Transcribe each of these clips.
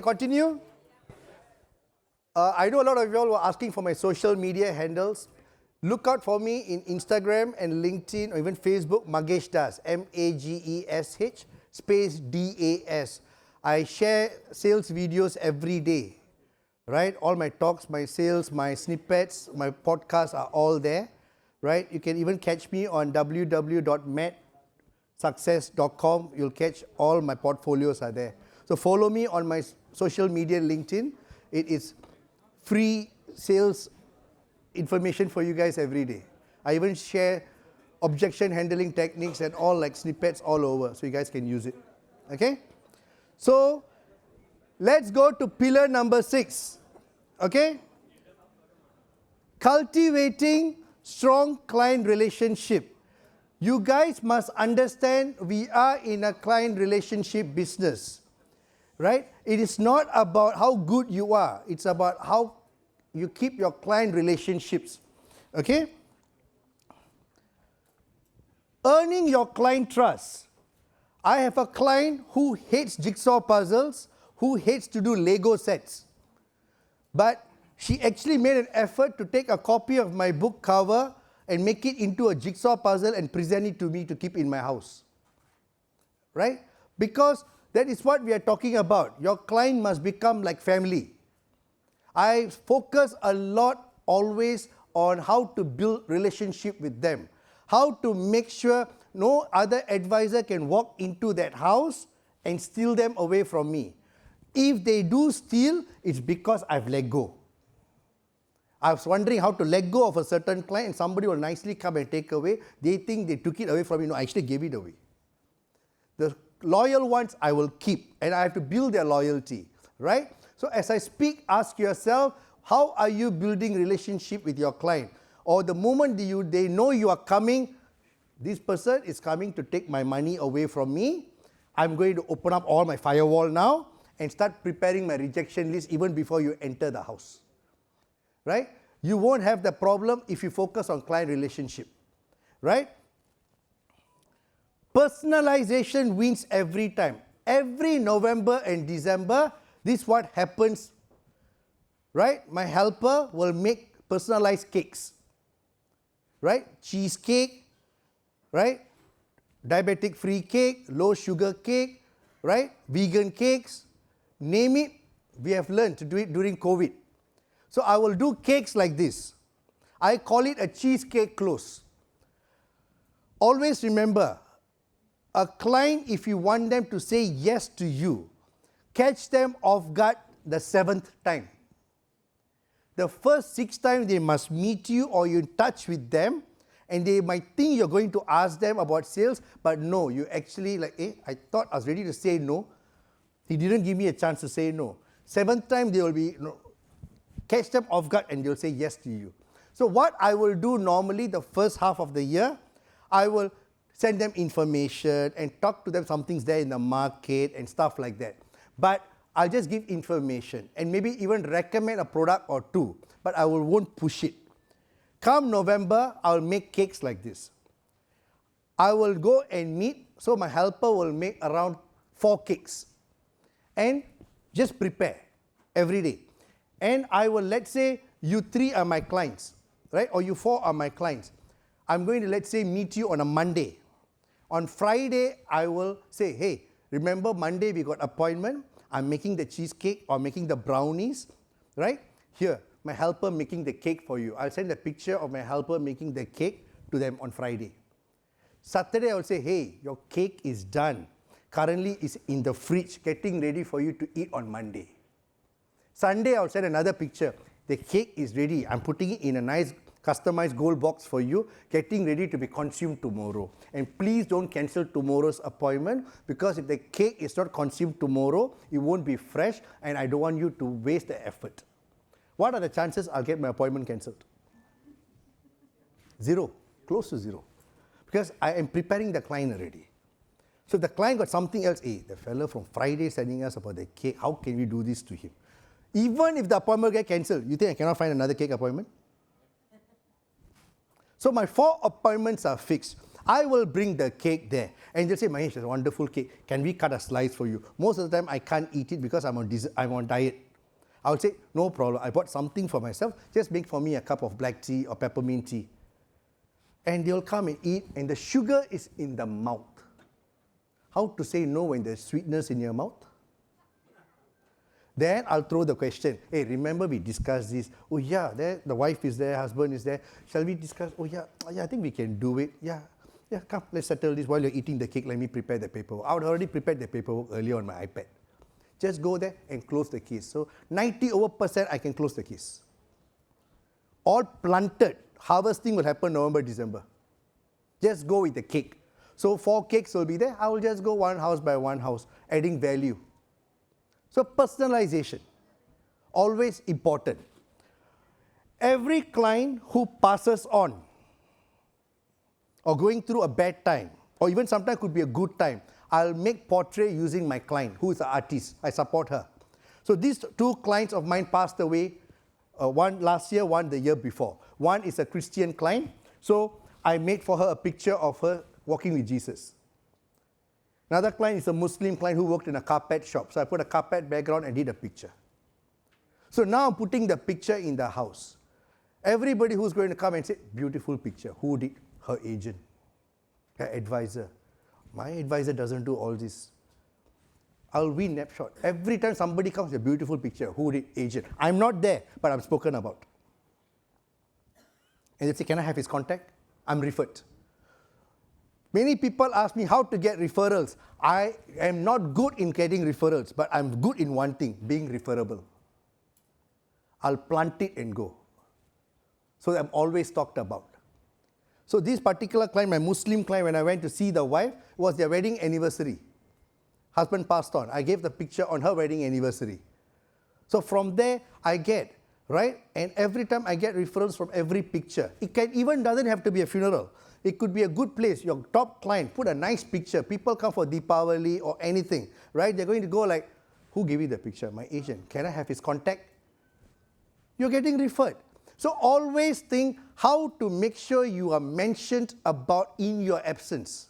Continue. I know a lot of you all were asking for my social media handles. Look out for me in Instagram and LinkedIn or even Facebook, Magesh Das, Magesh space DAS. I share sales videos every day, right? All my talks, my sales, my snippets, my podcasts are all there, right? You can even catch me on www.matsuccess.com. You'll catch all my portfolios are there. So follow me on my social media, LinkedIn. It is free sales information for you guys every day. I even share objection handling techniques and all like snippets all over so you guys can use it. Okay? So let's go to pillar number 6. Okay? Cultivating strong client relationship. You guys must understand we are in a client relationship business. Right? It is not about how good you are. It's about how you keep your client relationships. Okay? Earning your client trust. I have a client who hates jigsaw puzzles, who hates to do Lego sets. But she actually made an effort to take a copy of my book cover and make it into a jigsaw puzzle and present it to me to keep in my house. Right? Because that is what we are talking about. Your client must become like family. I focus a lot always on how to build relationship with them. How to make sure no other advisor can walk into that house and steal them away from me. If they do steal, it's because I've let go. I was wondering how to let go of a certain client and somebody will nicely come and take away. They think they took it away from me. No, I actually gave it away. The loyal ones I will keep, and I have to build their loyalty, right? So as I speak, ask yourself, how are you building relationship with your client? Or the moment they know you are coming, this person is coming to take my money away from me. I'm going to open up all my firewall now and start preparing my rejection list even before you enter the house, right? You won't have the problem if you focus on client relationship, right? Personalization wins every time. Every November and December, this is what happens, right? My helper will make personalized cakes, right? Cheesecake, right? Diabetic-free cake, low-sugar cake, right? Vegan cakes, name it. We have learned to do it during COVID. So I will do cakes like this. I call it a cheesecake close. Always remember, a client, if you want them to say yes to you, catch them off guard the 7th time. The first 6 times they must meet you or you're in touch with them and they might think you're going to ask them about sales, but no, you actually like, I thought I was ready to say no. He didn't give me a chance to say no. 7th time they will be, catch them off guard and they'll say yes to you. So what I will do normally the first half of the year, I will send them information and talk to them something's there in the market and stuff like that. But I'll just give information and maybe even recommend a product or two, but I won't push it. Come November, I'll make cakes like this. I will go and meet, so my helper will make around 4 cakes and just prepare every day. And I will, let's say, you 3 are my clients, right? Or you 4 are my clients. I'm going to, let's say, meet you on a Monday. On Friday, I will say, hey, remember Monday we got appointment. I'm making the cheesecake or making the brownies, right? Here, my helper making the cake for you. I'll send a picture of my helper making the cake to them on Friday. Saturday, I will say, hey, your cake is done. Currently, it's in the fridge, getting ready for you to eat on Monday. Sunday, I'll send another picture. The cake is ready. I'm putting it in a nice customized gold box for you, getting ready to be consumed tomorrow. And please don't cancel tomorrow's appointment because if the cake is not consumed tomorrow, it won't be fresh and I don't want you to waste the effort. What are the chances I'll get my appointment cancelled? 0, close to 0. Because I am preparing the client already. So if the client got something else, hey, the fellow from Friday sending us about the cake, how can we do this to him? Even if the appointment gets cancelled, you think I cannot find another cake appointment? So my 4 appointments are fixed. I will bring the cake there. And they'll say, Mahesh, it's a wonderful cake. Can we cut a slice for you? Most of the time, I can't eat it because I'm on diet. I would say, no problem. I bought something for myself. Just make for me a cup of black tea or peppermint tea. And they'll come and eat, and the sugar is in the mouth. How to say no when there's sweetness in your mouth? Then I'll throw the question, hey, remember we discussed this? Oh yeah, there, the wife is there, husband is there. Shall we discuss? Oh yeah, I think we can do it. Yeah, come, let's settle this. While you're eating the cake, let me prepare the paperwork. I would already prepared the paperwork earlier on my iPad. Just go there and close the case. So 90% I can close the case. All planted. Harvesting will happen November, December. Just go with the cake. So 4 cakes will be there. I will just go one house by one house, adding value. So personalization, always important. Every client who passes on or going through a bad time, or even sometimes could be a good time, I'll make portrait using my client, who is an artist. I support her. So these 2 clients of mine passed away, one last year, one the year before. One is a Christian client, so I made for her a picture of her walking with Jesus. Another client is a Muslim client who worked in a carpet shop. So I put a carpet background and did a picture. So now I'm putting the picture in the house. Everybody who's going to come and say, beautiful picture. Who did? Her agent, her advisor. My advisor doesn't do all this. I'll win snapshot. Every time somebody comes, a beautiful picture. Who did? Agent. I'm not there, but I'm spoken about. And they say, can I have his contact? I'm referred. Many people ask me how to get referrals. I am not good in getting referrals, but I'm good in one thing, being referable. I'll plant it and go. So I'm always talked about. So this particular client, my Muslim client, when I went to see the wife, was their wedding anniversary. Husband passed on. I gave the picture on her wedding anniversary. So from there, I get, right? And every time I get referrals from every picture. It can even doesn't have to be a funeral. It could be a good place. Your top client, put a nice picture. People come for Deepavali or anything, right? They're going to go like, who gave you the picture? My agent. Can I have his contact? You're getting referred. So always think how to make sure you are mentioned about in your absence.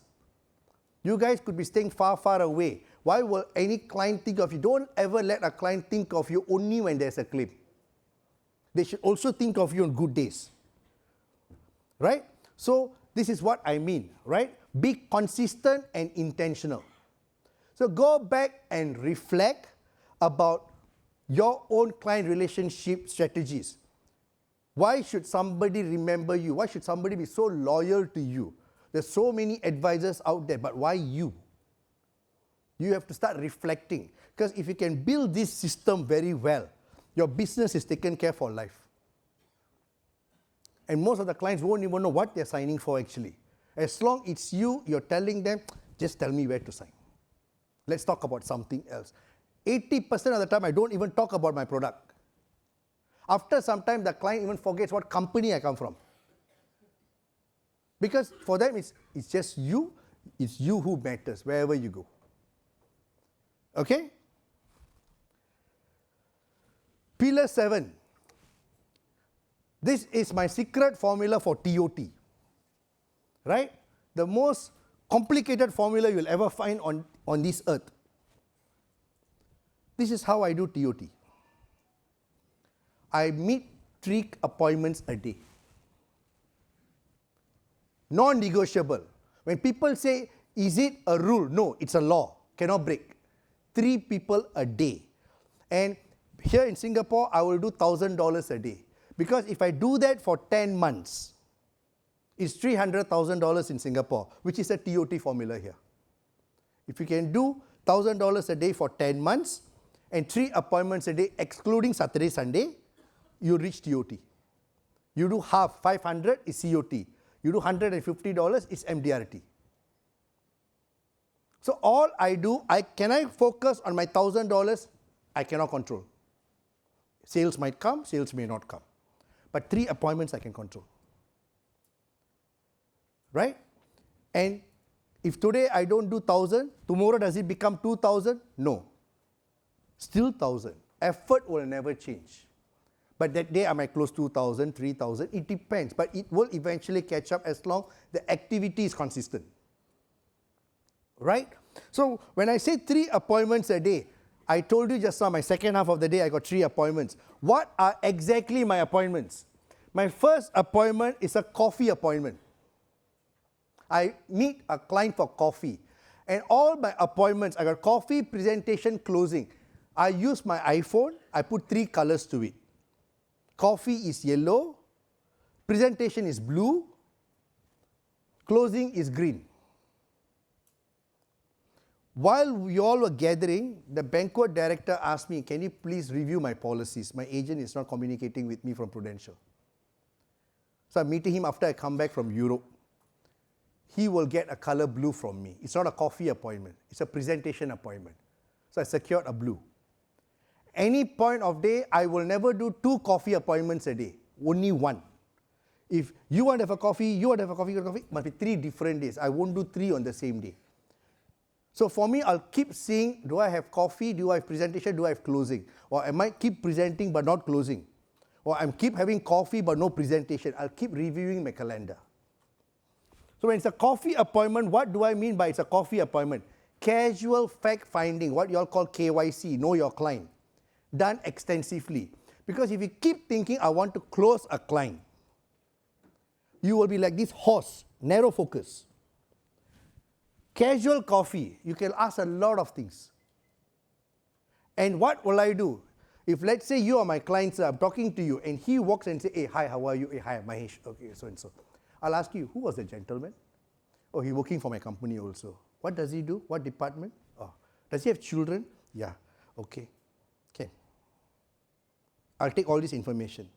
You guys could be staying far, far away. Why will any client think of you? Don't ever let a client think of you only when there's a claim. They should also think of you on good days. Right? So this is what I mean, right? Be consistent and intentional. So go back and reflect about your own client relationship strategies. Why should somebody remember you? Why should somebody be so loyal to you? There's so many advisors out there, but why you? You have to start reflecting. Because if you can build this system very well, your business is taken care for life. And most of the clients won't even know what they're signing for actually. As long as it's you, you're telling them, just tell me where to sign. Let's talk about something else. 80% of the time, I don't even talk about my product. After some time, the client even forgets what company I come from. Because for them, it's just you. It's you who matters, wherever you go. Okay? Pillar 7. This is my secret formula for TOT. Right? The most complicated formula you'll ever find on this earth. This is how I do TOT. I meet 3 appointments a day. Non-negotiable. When people say, is it a rule? No, it's a law. Cannot break. 3 people a day. And here in Singapore, I will do $1,000 a day. Because if I do that for 10 months, it's $300,000 in Singapore, which is a TOT formula here. If you can do $1,000 a day for 10 months and 3 appointments a day, excluding Saturday, Sunday, you reach TOT. You do half, 500 is COT. You do $150 is MDRT. So all I do, can I focus on my $1,000? I cannot control. Sales might come, sales may not come. But 3 appointments I can control. Right? And if today I don't do 1,000, tomorrow does it become 2,000? No. Still 1,000. Effort will never change. But that day I might close 2,000, 3,000. It depends. But it will eventually catch up as long the activity is consistent. Right? So when I say 3 appointments a day, I told you just now, my second half of the day, I got 3 appointments. What are exactly my appointments? My first appointment is a coffee appointment. I meet a client for coffee. And all my appointments, I got coffee, presentation, closing. I use my iPhone, I put 3 colors to it. Coffee is yellow, presentation is blue, closing is green. While we all were gathering, the banquet director asked me, can you please review my policies? My agent is not communicating with me from Prudential. So I'm meeting him after I come back from Europe. He will get a color blue from me. It's not a coffee appointment. It's a presentation appointment. So I secured a blue. Any point of day, I will never do 2 coffee appointments a day. Only 1. If you want to have a coffee, you want to have a coffee, you want to have a coffee, must be 3 different days. I won't do 3 on the same day. So for me, I'll keep seeing, do I have coffee, do I have presentation, do I have closing? Or I might keep presenting but not closing. Or I'm keep having coffee but no presentation. I'll keep reviewing my calendar. So when it's a coffee appointment, what do I mean by it's a coffee appointment? Casual fact finding, what you all call KYC, know your client, done extensively. Because if you keep thinking, I want to close a client, you will be like this horse, narrow focus. Casual coffee, you can ask a lot of things. And what will I do? If let's say you are my client, sir, I'm talking to you, and he walks and say, hey, hi, how are you? Hey, hi, Mahesh. Okay, so and so. I'll ask you, who was the gentleman? Oh, he's working for my company also. What does he do? What department? Oh, does he have children? Yeah, okay. Okay. I'll take all this information.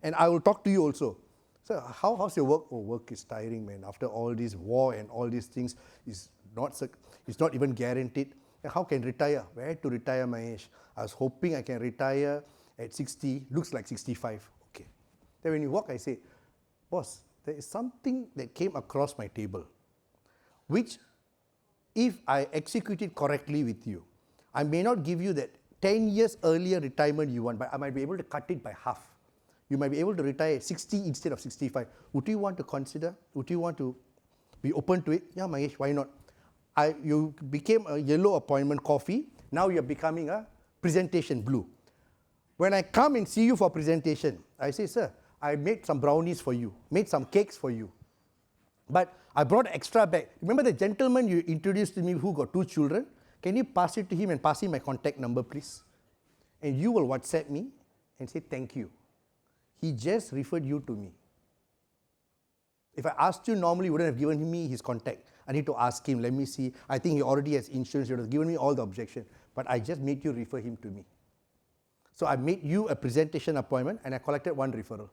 And I will talk to you also. So how's your work? Oh, work is tiring, man. After all this war and all these things, it's not even guaranteed. And how can retire? Where to retire, Mahesh? I was hoping I can retire at 60. Looks like 65. Okay. Then when you walk, I say, boss, there is something that came across my table, which if I execute it correctly with you, I may not give you that 10 years earlier retirement you want, but I might be able to cut it by half. You might be able to retire at 60 instead of 65. Would you want to consider? Would you want to be open to it? Yeah, Mahesh, why not? You became a yellow appointment coffee. Now you're becoming a presentation blue. When I come and see you for presentation, I say, sir, I made some brownies for you, made some cakes for you. But I brought extra bag. Remember the gentleman you introduced to me who got 2 children? Can you pass it to him and pass him my contact number, please? And you will WhatsApp me and say, thank you. He just referred you to me. If I asked you normally, you wouldn't have given me his contact. I need to ask him, let me see. I think he already has insurance. He would have given me all the objection. But I just made you refer him to me. So I made you a presentation appointment and I collected 1 referral.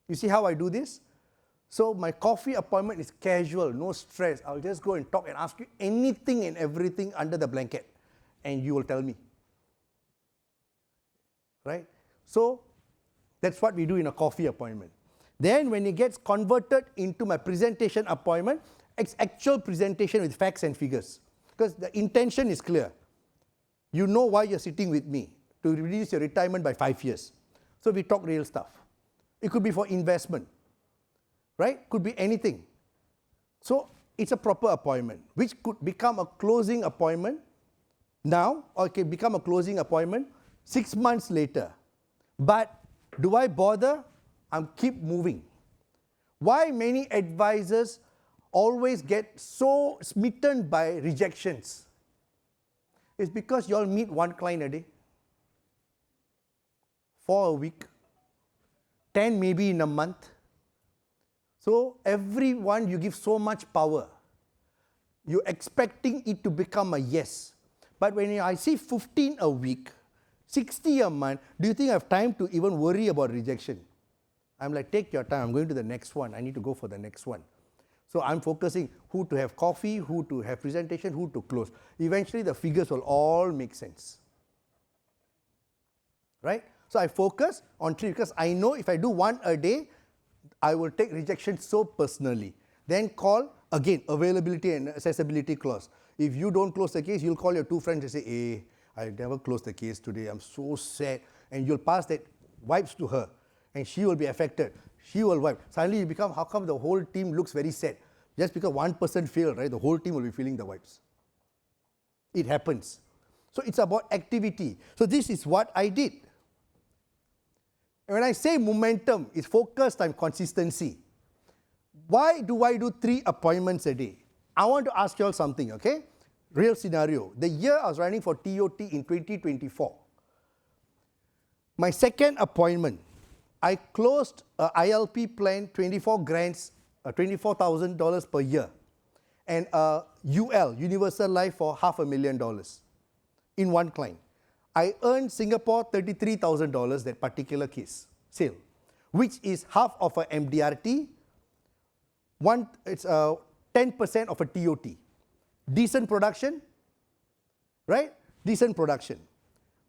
You see how I do this? So my coffee appointment is casual, no stress. I'll just go and talk and ask you anything and everything under the blanket. And you will tell me. Right? So that's what we do in a coffee appointment. Then when it gets converted into my presentation appointment, it's actual presentation with facts and figures. Because the intention is clear. You know why you're sitting with me, to reduce your retirement by 5 years. So we talk real stuff. It could be for investment, right? Could be anything. So it's a proper appointment, which could become a closing appointment now, or it can become a closing appointment 6 months later. But do I bother? I'm keep moving. Why many advisors always get so smitten by rejections? It's because you all meet 1 client a day, 4 a week, 10 maybe in a month. So everyone you give so much power. You're expecting it to become a yes. But when I see 15 a week, 60 a month, do you think I have time to even worry about rejection? I'm like, take your time, I'm going to the next one. I need to go for the next one. So I'm focusing who to have coffee, who to have presentation, who to close. Eventually the figures will all make sense. Right? So I focus on 3 because I know if I do 1 a day, I will take rejection so personally. Then call, again, availability and accessibility clause. If you don't close the case, you'll call your 2 friends and say, hey, I never closed the case today. I'm so sad. And you'll pass that vibes to her. And she will be affected. She will wipe. Suddenly you become, how come the whole team looks very sad? Just because one person failed, right? The whole team will be feeling the vibes. It happens. So it's about activity. So this is what I did. And when I say momentum, it's focus time, consistency. Why do I do 3 appointments a day? I want to ask you all something, okay? Real scenario. The year I was running for TOT in 2024. My second appointment, I closed a ILP plan, 24 grants, $24,000 per year, and a UL, Universal Life, for $500,000 in one client. I earned Singapore $33,000 that particular case, sale, which is half of a MDRT, it's 10% of a TOT. Decent production, right? Decent production.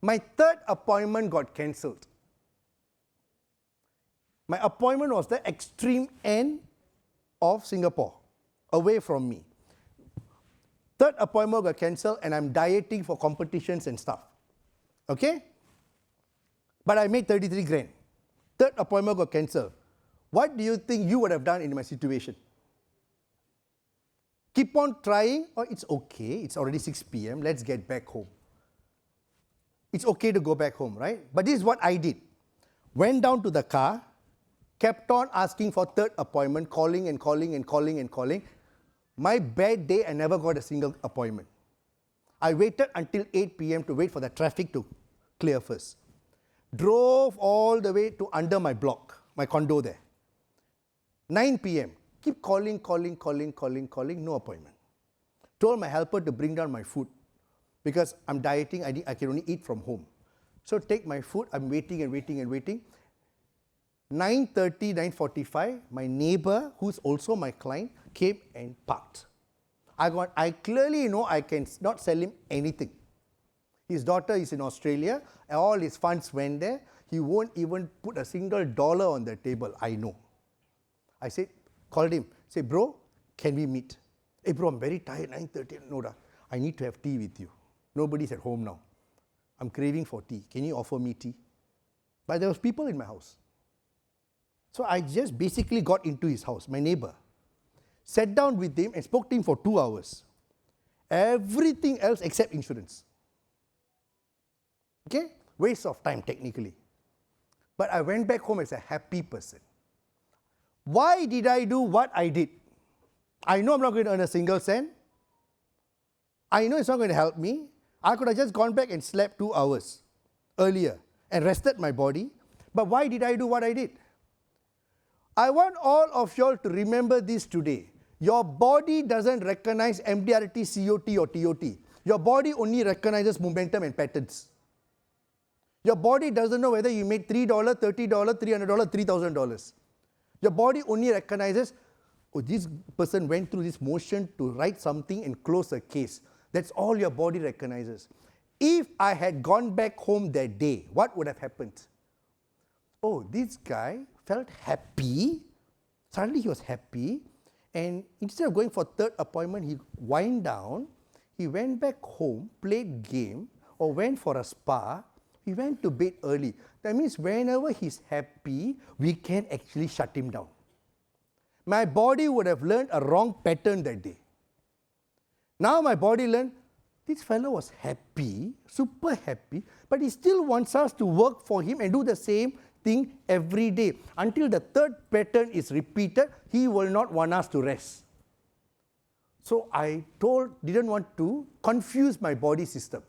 My third appointment got cancelled. My appointment was the extreme end of Singapore, away from me. Third appointment got cancelled and I'm dieting for competitions and stuff. Okay? But I made 33 grand. Third appointment got cancelled. What do you think you would have done in my situation? Keep on trying, or it's okay, it's already 6 p.m., let's get back home. It's okay to go back home, right? But this is what I did. Went down to the car, kept on asking for third appointment, calling and calling and calling and calling. My bad day, I never got a single appointment. I waited until 8 p.m. to wait for the traffic to clear first. Drove all the way to under my block, my condo there. 9 p.m., keep calling, no appointment. Told my helper to bring down my food because I'm dieting, I can only eat from home. So take my food, I'm waiting and waiting and waiting. 9:30, 9:45, my neighbor, who's also my client, came and parked. I clearly know I can not sell him anything. His daughter is in Australia, and all his funds went there. He won't even put a single dollar on the table, I know. I said, called him, say, bro, can we meet? Hey bro, I'm very tired, 9:30, no, I need to have tea with you. Nobody's at home now. I'm craving for tea. Can you offer me tea? But there was people in my house. So I just basically got into his house, my neighbor. Sat down with him and spoke to him for 2 hours. Everything else except insurance. Okay? Waste of time technically. But I went back home as a happy person. Why did I do what I did? I know I'm not going to earn a single cent. I know it's not going to help me. I could have just gone back and slept 2 hours earlier and rested my body. But why did I do what I did? I want all of y'all to remember this today. Your body doesn't recognize MDRT, COT or TOT. Your body only recognizes momentum and patterns. Your body doesn't know whether you made $3, $30, $300, $3,000. Your body only recognizes, oh, this person went through this motion to write something and close a case. That's all your body recognizes. If I had gone back home that day, what would have happened? Oh, this guy felt happy. Suddenly he was happy. And instead of going for third appointment, he wind down. He went back home, played game, or went for a spa. He went to bed early. That means whenever he's happy, we can actually shut him down. My body would have learned a wrong pattern that day. Now my body learned, this fellow was happy, super happy, but he still wants us to work for him and do the same thing every day. Until the third pattern is repeated, he will not want us to rest. So I didn't want to confuse my body system.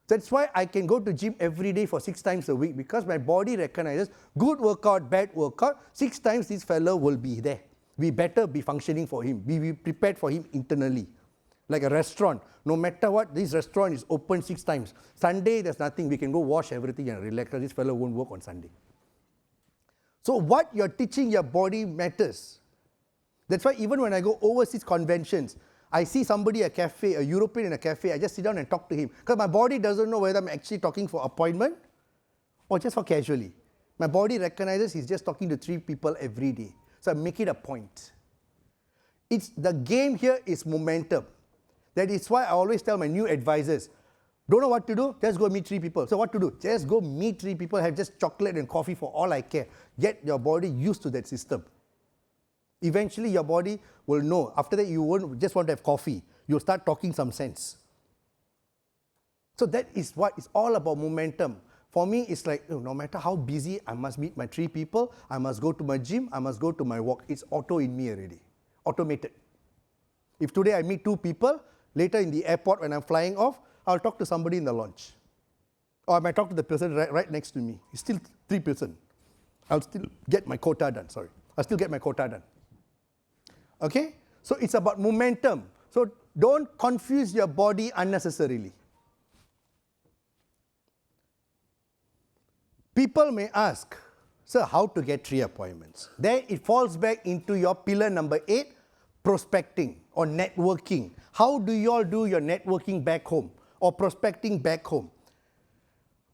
That's why I can go to gym every day for 6 times a week, because my body recognizes good workout, bad workout, 6 times this fellow will be there. We better be functioning for him. Be prepared for him internally. Like a restaurant, no matter what, this restaurant is open 6 times. Sunday, there's nothing. We can go wash everything and relax. This fellow won't work on Sunday. So what you're teaching your body matters. That's why even when I go overseas conventions, I see somebody at a cafe, a European in a cafe, I just sit down and talk to him. Because my body doesn't know whether I'm actually talking for appointment or just for casually. My body recognizes he's just talking to 3 people every day. So I make it a point. The game here is momentum. That is why I always tell my new advisors, Don't know what to do? Just go meet 3 people. So what to do? Just go meet 3 people, have just chocolate and coffee for all I care. Get your body used to that system. Eventually your body will know. After that you won't just want to have coffee. You'll start talking some sense. So that is what it's all about, momentum. For me, it's like, no matter how busy, I must meet my 3 people, I must go to my gym, I must go to my walk. It's auto in me already, automated. If today I meet 2 people, later in the airport when I'm flying off, I'll talk to somebody in the launch. Or I might talk to the person right next to me. It's still 3 person. I'll still get my quota done, sorry. I'll still get my quota done. Okay? So it's about momentum. So don't confuse your body unnecessarily. People may ask, sir, how to get 3 appointments? Then it falls back into your pillar number 8, prospecting or networking. How do you all do your networking back home or prospecting back home?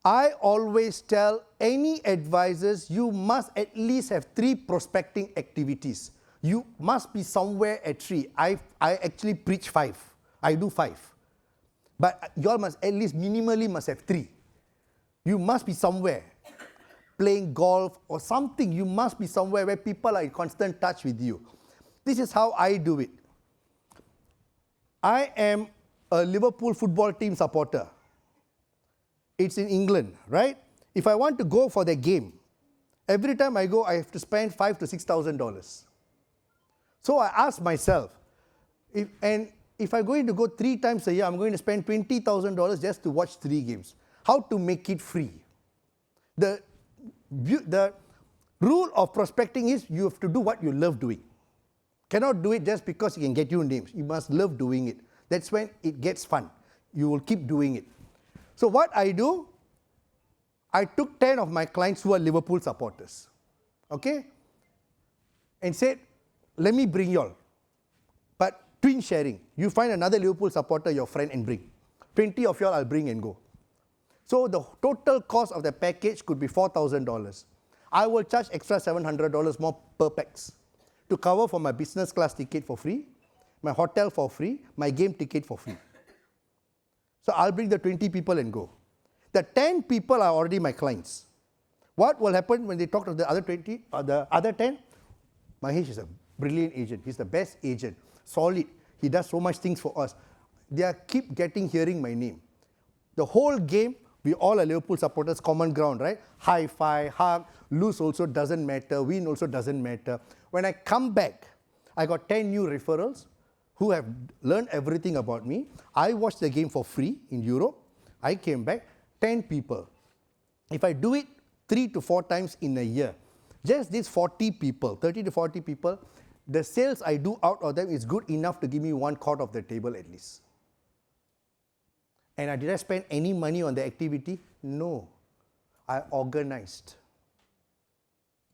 I always tell any advisors, you must at least have 3 prospecting activities. You must be somewhere at 3. I actually preach 5. I do 5. But you all must at least minimally must have 3. You must be somewhere. Playing golf or something. You must be somewhere where people are in constant touch with you. This is how I do it. I am a Liverpool football team supporter. It's in England, right? If I want to go for the game, every time I go, I have to spend $5,000 to $6,000. So I ask myself, if I'm going to go 3 times a year, I'm going to spend $20,000 just to watch 3 games. How to make it free? The rule of prospecting is you have to do what you love doing. Cannot do it just because it can get you names. You must love doing it. That's when it gets fun. You will keep doing it. So what I do, I took 10 of my clients who are Liverpool supporters, okay, and said, let me bring you all. But twin sharing. You find another Liverpool supporter, your friend, and bring. 20 of you all I'll bring and go. So the total cost of the package could be $4,000. I will charge extra $700 more per pax to cover for my business class ticket for free, my hotel for free, my game ticket for free. So I'll bring the 20 people and go. The 10 people are already my clients. What will happen when they talk to the other 20 or the other 10? Mahesh is a brilliant agent. He's the best agent. Solid. He does so much things for us. They keep hearing my name. The whole game, we all are Liverpool supporters, common ground, right? High five, hug, lose also doesn't matter, win also doesn't matter. When I come back, I got 10 new referrals who have learned everything about me. I watched the game for free in Europe. I came back, 10 people. If I do it 3 to 4 times in a year, just these 40 people, 30 to 40 people, the sales I do out of them is good enough to give me 1 quart of the table at least. And did I spend any money on the activity? No. I organized.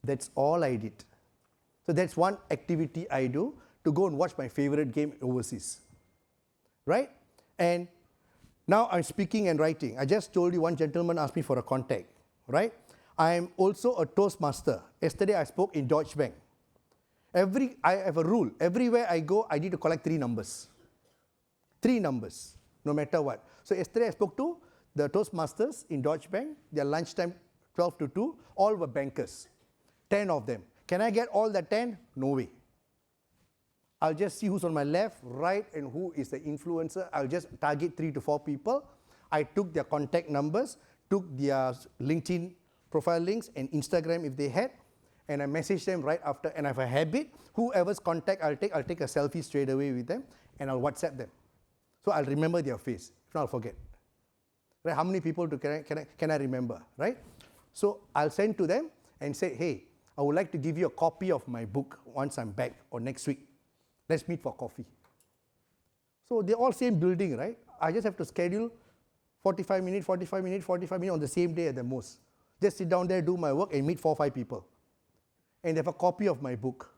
That's all I did. So that's one activity I do, to go and watch my favorite game overseas. Right? And now I'm speaking and writing. I just told you one gentleman asked me for a contact. Right? I'm also a Toastmaster. Yesterday I spoke in Deutsche Bank. I have a rule. Everywhere I go, I need to collect 3 numbers. 3 numbers, no matter what. So yesterday I spoke to the Toastmasters in Deutsche Bank. Their lunchtime, 12 to 2. All were bankers. 10 of them. Can I get all the 10? No way. I'll just see who's on my left, right, and who is the influencer. I'll just target 3 to 4 people. I took their contact numbers, took their LinkedIn profile links and Instagram if they had, and I messaged them right after. And if I have a habit, whoever's contact I'll take a selfie straight away with them, and I'll WhatsApp them. So I'll remember their face. If not, I'll forget. Right? How many people can I remember? Right? So I'll send to them and say, hey, I would like to give you a copy of my book once I'm back or next week. Let's meet for coffee. So they're all same building, right? I just have to schedule 45 minutes on the same day at the most. Just sit down there, do my work, and meet 4 or 5 people. And they have a copy of my book.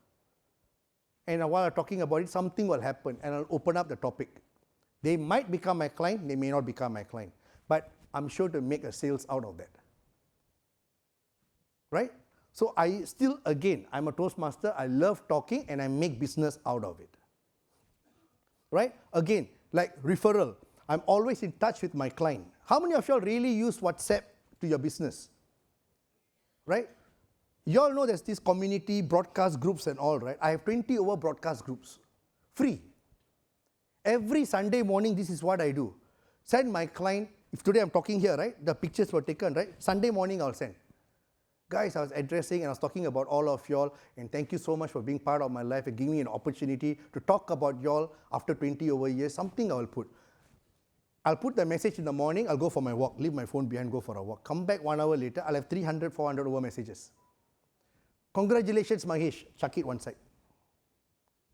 And while I'm talking about it, something will happen, and I'll open up the topic. They might become my client, they may not become my client. But I'm sure to make a sales out of that. Right? So I'm a Toastmaster, I love talking, and I make business out of it. Right? Again, like referral. I'm always in touch with my client. How many of y'all really use WhatsApp to your business? Right? You all know there's this community broadcast groups and all, right? I have 20 over broadcast groups, free. Every Sunday morning, this is what I do. Send my client, if today I'm talking here, right? The pictures were taken, right? Sunday morning, I'll send. Guys, I was addressing and I was talking about all of y'all, and thank you so much for being part of my life and giving me an opportunity to talk about y'all after 20 over years. Something I will put. I'll put the message in the morning, I'll go for my walk, leave my phone behind, go for a walk. Come back 1 hour later, I'll have 300, 400 over messages. Congratulations, Mahesh. Chuck it one side.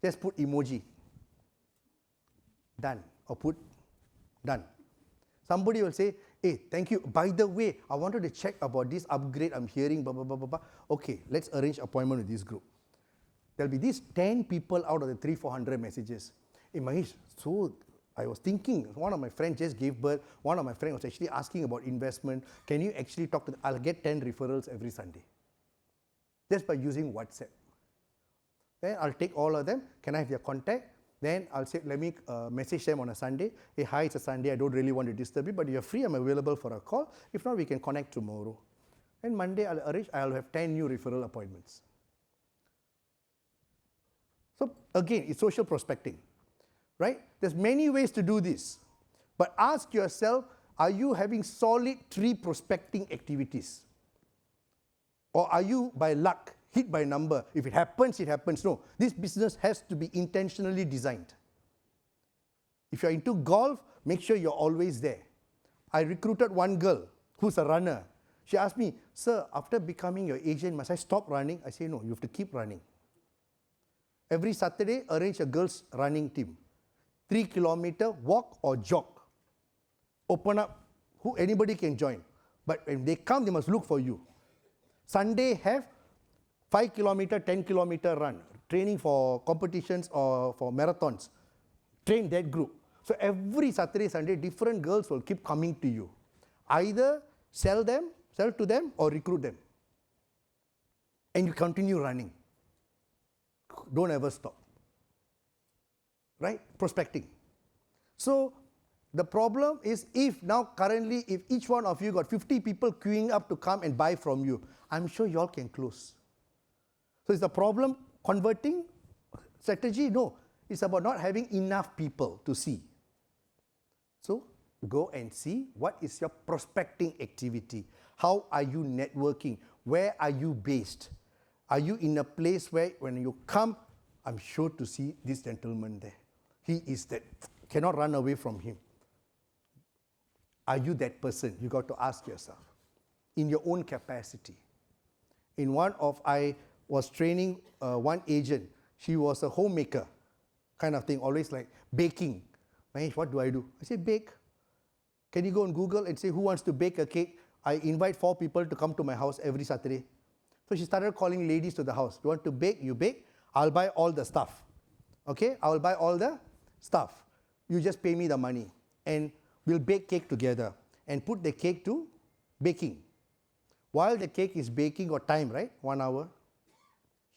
Just put emoji. Done. Or put done. Somebody will say, hey, thank you. By the way, I wanted to check about this upgrade I'm hearing, blah, blah, blah, blah, blah. Okay, let's arrange appointment with this group. There'll be these 10 people out of the 300, 400 messages. Hey, Mahesh, so I was thinking, one of my friends just gave birth. One of my friends was actually asking about investment. Can you actually talk to them? I'll get 10 referrals every Sunday. Just by using WhatsApp. Then I'll take all of them. Can I have their contact? Then I'll say, let me message them on a Sunday. Hey, hi, it's a Sunday. I don't really want to disturb you, but you're free. I'm available for a call. If not, we can connect tomorrow. And Monday, I'll have 10 new referral appointments. So again, it's social prospecting, right? There's many ways to do this. But ask yourself, are you having solid 3 prospecting activities? Or are you by luck, hit by number? If it happens, it happens. No, this business has to be intentionally designed. If you're into golf, make sure you're always there. I recruited one girl who's a runner. She asked me, sir, after becoming your agent, must I stop running? I say, no, you have to keep running. Every Saturday, arrange a girls' running team. 3 kilometer walk or jog. Open up, anybody can join. But when they come, they must look for you. Sunday, have 5 kilometer, 10 kilometer run, training for competitions or for marathons. Train that group. So every Saturday, Sunday, different girls will keep coming to you. Either sell to them or recruit them. And you continue running. Don't ever stop. Right? Prospecting. So the problem is if each one of you got 50 people queuing up to come and buy from you, I'm sure you all can close. So is the problem converting strategy? No. It's about not having enough people to see. So go and see what is your prospecting activity. How are you networking? Where are you based? Are you in a place where when you come, I'm sure to see this gentleman there. He is that. Cannot run away from him. Are you that person? You got to ask yourself. In your own capacity. I was training one agent. She was a homemaker kind of thing, always like baking. Mahesh, what do? I say, bake. Can you go on Google and say, who wants to bake a cake? I invite 4 people to come to my house every Saturday. So she started calling ladies to the house. You want to bake? You bake. I'll buy all the stuff. Okay? I will buy all the stuff. You just pay me the money. And we'll bake cake together and put the cake to baking. While the cake is baking, or time, right? 1 hour.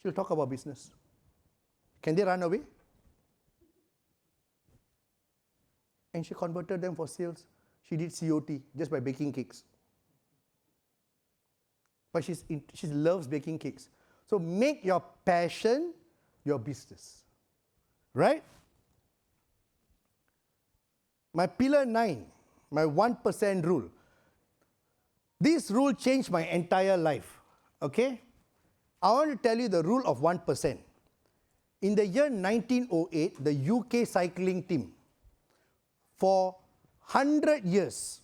She'll talk about business. Can they run away? And she converted them for sales. She did COT just by baking cakes. But she loves baking cakes. So make your passion your business. Right? My pillar 9, my 1% rule. This rule changed my entire life. Okay? I want to tell you the rule of 1%. In the year 1908, the UK cycling team, for 100 years,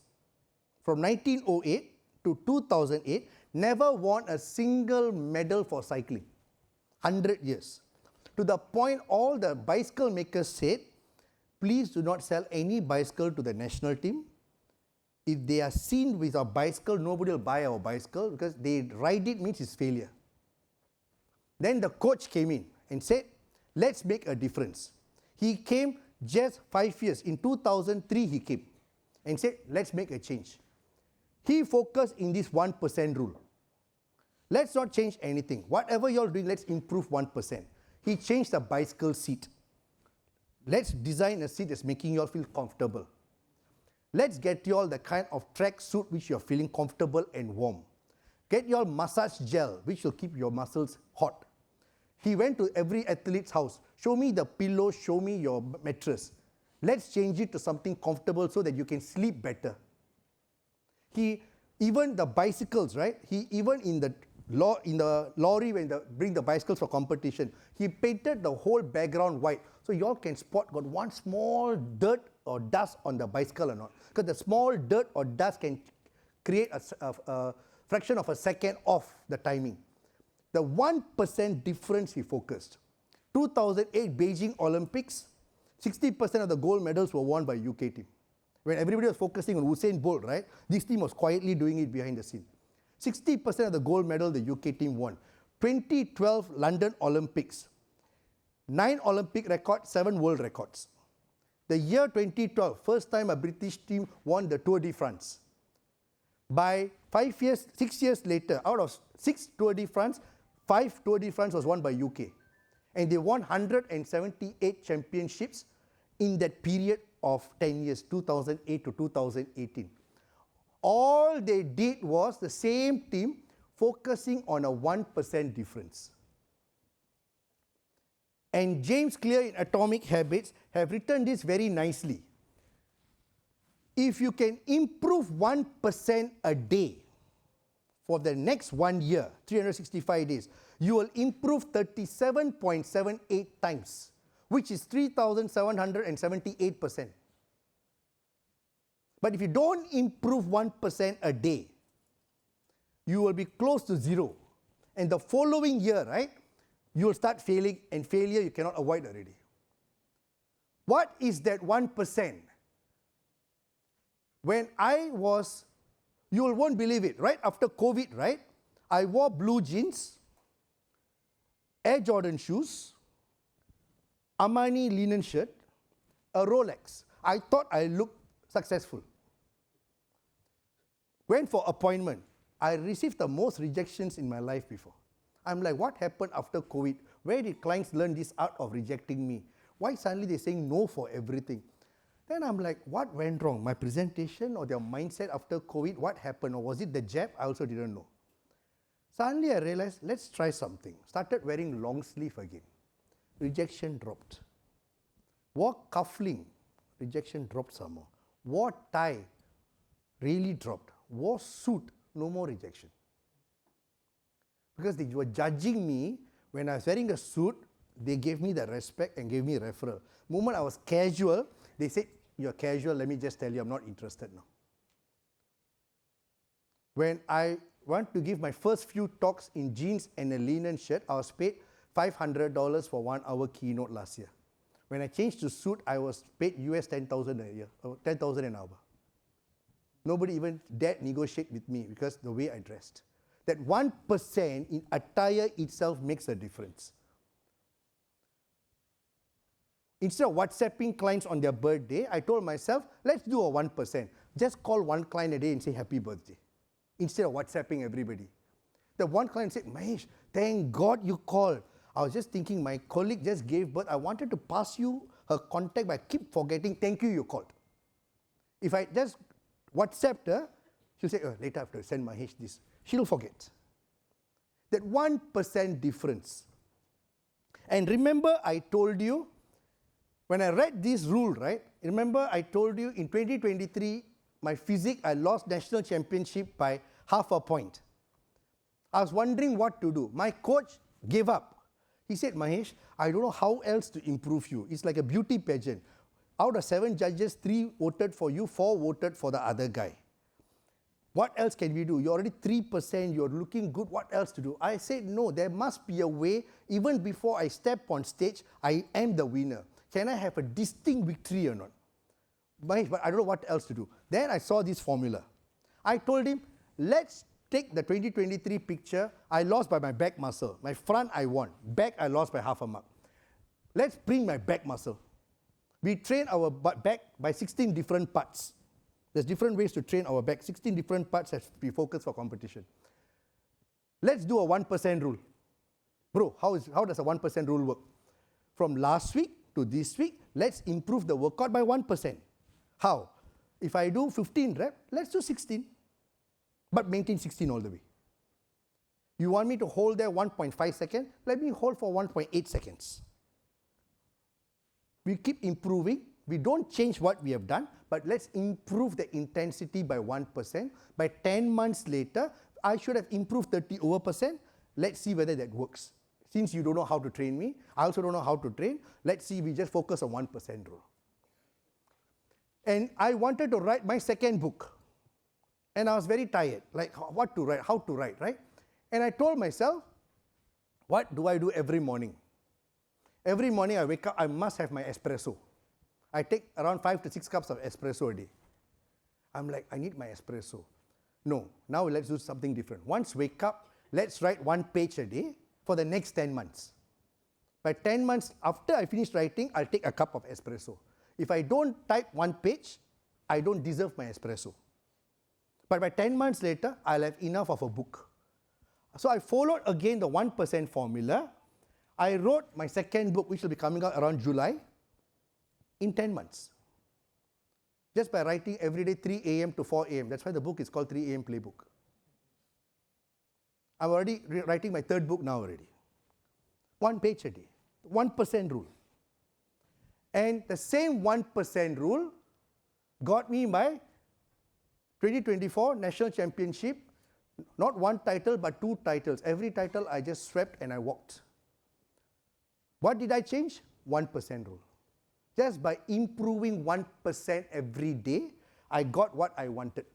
from 1908 to 2008, never won a single medal for cycling. 100 years. To the point all the bicycle makers said, please do not sell any bicycle to the national team. If they are seen with a bicycle, nobody will buy our bicycle because they ride it means it's failure. Then the coach came in and said, let's make a difference. He came just 5 years. In 2003, he came and said, let's make a change. He focused in this 1% rule. Let's not change anything. Whatever you're doing, let's improve 1%. He changed the bicycle seat. Let's design a seat that's making you all feel comfortable. Let's get you all the kind of track suit which you're feeling comfortable and warm. Get your massage gel, which will keep your muscles hot. He went to every athlete's house. Show me the pillow, show me your mattress. Let's change it to something comfortable so that you can sleep better. Even the bicycles, right? Even in the lorry when they bring the bicycles for competition, he painted the whole background white. So you all can spot got one small dirt or dust on the bicycle or not. Because the small dirt or dust can create a fraction of a second off the timing. The 1% difference he focused. 2008 Beijing Olympics, 60% of the gold medals were won by UK team. When everybody was focusing on Usain Bolt, right? This team was quietly doing it behind the scene. 60% of the gold medal the UK team won. 2012 London Olympics, 9 Olympic records, 7 world records. The year 2012, first time a British team won the Tour de France. By 6 years later, out of 6 Tour de France, 5 Tour de France was won by UK. And they won 178 championships in that period of 10 years, 2008 to 2018. All they did was the same team focusing on a 1% difference. And James Clear in Atomic Habits have written this very nicely. If you can improve 1% a day for the next 1 year, 365 days, you will improve 37.78 times, which is 3,778%. But if you don't improve 1% a day, you will be close to zero. And the following year, right, you will start failing, and failure you cannot avoid already. What is that 1%? When you won't believe it, right after COVID, right, I wore blue jeans, Air Jordan shoes, Armani linen shirt, a Rolex. I thought I looked successful. Went for appointment. I received the most rejections in my life before. I'm like, what happened after COVID? Where did clients learn this art of rejecting me? Why suddenly they're saying no for everything? Then I'm like, what went wrong? My presentation or their mindset after COVID? What happened? Or was it the jab? I also didn't know. Suddenly I realized, let's try something. Started wearing long sleeve again. Rejection dropped. Wore cuffling. Rejection dropped some more. Wore tie. Really dropped. Wore suit. No more rejection. Because they were judging me when I was wearing a suit, they gave me the respect and gave me a referral. The moment I was casual, they said, you're casual, let me just tell you, I'm not interested now. When I want to give my first few talks in jeans and a linen shirt, I was paid $500 for 1 hour keynote last year. When I changed to suit, I was paid US $10,000 a year, or $10,000 an hour. Nobody even dared negotiate with me because the way I dressed. That 1% in attire itself makes a difference. Instead of WhatsApping clients on their birthday, I told myself, let's do a 1%. Just call one client a day and say happy birthday, instead of WhatsApping everybody. The one client said, Mahesh, thank God you called. I was just thinking my colleague just gave birth. I wanted to pass you her contact, but I keep forgetting, thank you, you called. If I just WhatsApped her, she'll say, oh, later I have to send Mahesh this. She'll forget. That 1% difference. And remember I told you, when I read this rule, right, remember I told you in 2023, my physique, I lost national championship by half a point. I was wondering what to do. My coach gave up. He said, Mahesh, I don't know how else to improve you. It's like a beauty pageant. Out of 7 judges, 3 voted for you, 4 voted for the other guy. What else can we do? You're already 3%, you're looking good, what else to do? I said, no, there must be a way, even before I step on stage, I am the winner. Can I have a distinct victory or not? But I don't know what else to do. Then I saw this formula. I told him, let's take the 2023 picture. I lost by my back muscle. My front, I won. Back, I lost by half a mark. Let's bring my back muscle. We train our back by 16 different parts. There's different ways to train our back. 16 different parts have to be focused for competition. Let's do a 1% rule. Bro, how does a 1% rule work? From last week to this week, let's improve the workout by 1%. How? If I do 15 reps, let's do 16. But maintain 16 all the way. You want me to hold there 1.5 seconds? Let me hold for 1.8 seconds. We keep improving. We don't change what we have done, but let's improve the intensity by 1%. By 10 months later, I should have improved 30%. Let's see whether that works. Since you don't know how to train me, I also don't know how to train. Let's see, we just focus on 1% rule. And I wanted to write my second book. And I was very tired, like what to write, how to write, right? And I told myself, what do I do every morning? Every morning I wake up, I must have my espresso. I take around 5 to 6 cups of espresso a day. I'm like, I need my espresso. No, now let's do something different. Once wake up, let's write 1 page a day for the next 10 months. By 10 months after I finish writing, I'll take a cup of espresso. If I don't type 1 page, I don't deserve my espresso. But by 10 months later, I'll have enough of a book. So I followed again the 1% formula. I wrote my second book, which will be coming out around July, in 10 months. Just by writing every day 3 a.m. to 4 a.m. That's why the book is called 3 a.m. Playbook. I'm already writing my third book now already. 1 page a day, 1% rule. And the same 1% rule got me my 2024 National Championship, not 1 title, but 2 titles. Every title I just swept and I walked. What did I change? 1% rule. Just by improving 1% every day, I got what I wanted.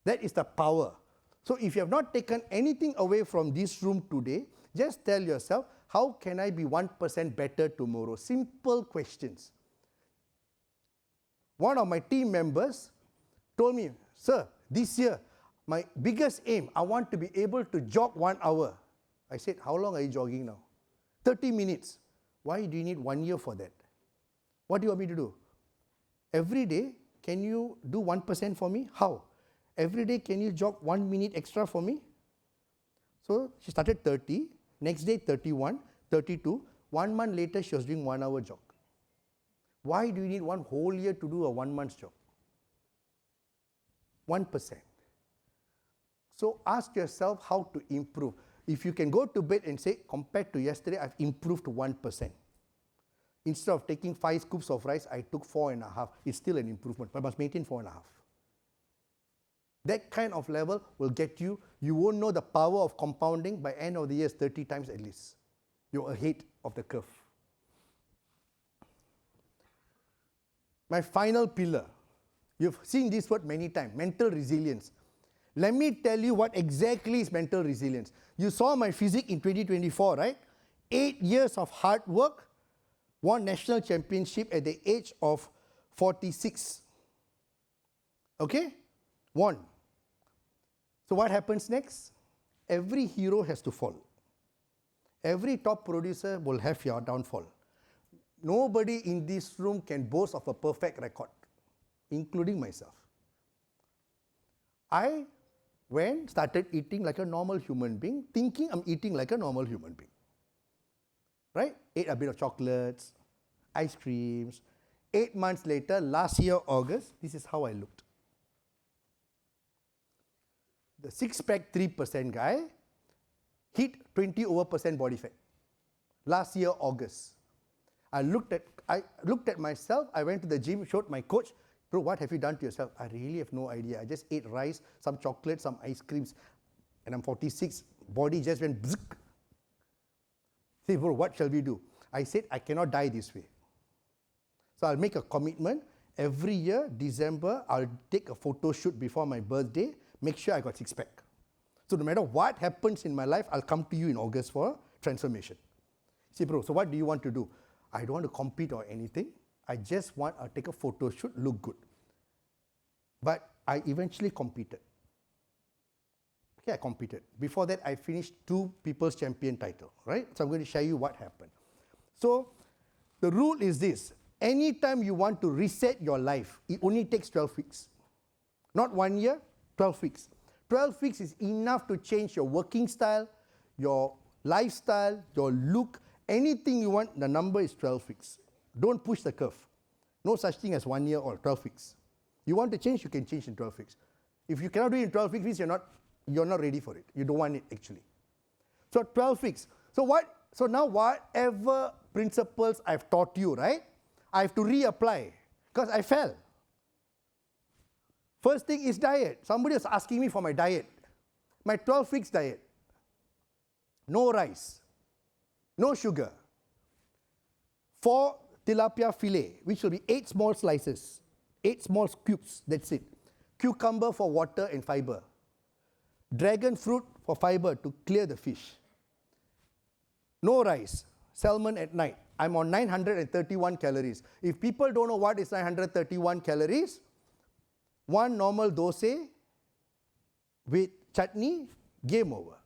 That is the power. So if you have not taken anything away from this room today, just tell yourself, how can I be 1% better tomorrow? Simple questions. One of my team members told me, sir, this year, my biggest aim, I want to be able to jog 1 hour. I said, how long are you jogging now? 30 minutes. Why do you need 1 year for that? What do you want me to do? Every day, can you do 1% for me? How? Every day, can you jog 1 minute extra for me? So she started 30, next day 31, 32. 1 month later, she was doing 1 hour jog. Why do you need 1 whole year to do a 1 month jog? 1%. So ask yourself how to improve. If you can go to bed and say, compared to yesterday, I've improved 1%. Instead of taking 5 scoops of rice, I took 4.5. It's still an improvement, but I must maintain 4.5. That kind of level will get you, you won't know the power of compounding by end of the year 30 times at least. You're ahead of the curve. My final pillar, you've seen this word many times, mental resilience. Let me tell you what exactly is mental resilience. You saw my physique in 2024, right? 8 years of hard work, won national championship at the age of 46. Okay? Won. So what happens next? Every hero has to fall. Every top producer will have your downfall. Nobody in this room can boast of a perfect record, including myself. I started eating like a normal human being, thinking I'm eating like a normal human being. Right? Ate a bit of chocolates, ice creams. 8 months later, last year, August, this is how I looked. The 6-pack 3% guy hit 20% body fat. Last year, August. I looked at myself, I went to the gym, showed my coach, bro, what have you done to yourself? I really have no idea. I just ate rice, some chocolate, some ice creams, and I'm 46, body just went bzzz. Say, bro, what shall we do? I said, I cannot die this way. So I'll make a commitment. Every year, December, I'll take a photo shoot before my birthday, make sure I got 6-pack. So no matter what happens in my life, I'll come to you in August for transformation. Say, bro, so what do you want to do? I don't want to compete or anything. I just want to take a photo shoot, look good. But I eventually competed. Okay, I competed. Before that, I finished 2 People's Champion title, right? So I'm going to show you what happened. So the rule is this. Anytime you want to reset your life, it only takes 12 weeks. Not 1 year, 12 weeks. 12 weeks is enough to change your working style, your lifestyle, your look, anything you want, the number is 12 weeks. Don't push the curve. No such thing as 1 year or 12 weeks. You want to change, you can change in 12 weeks. If you cannot do it in 12 weeks, means you're not ready for it. You don't want it actually. So 12 weeks. So now whatever principles I've taught you, right? I have to reapply because I fell. First thing is diet. Somebody was asking me for my diet. My 12 weeks diet. No rice. No sugar. 4 tilapia fillet, which will be 8 small slices. 8 small cubes, that's it. Cucumber for water and fiber. Dragon fruit for fiber to clear the fish. No rice. Salmon at night. I'm on 931 calories. If people don't know what is 931 calories, one normal dosa with chutney, game over.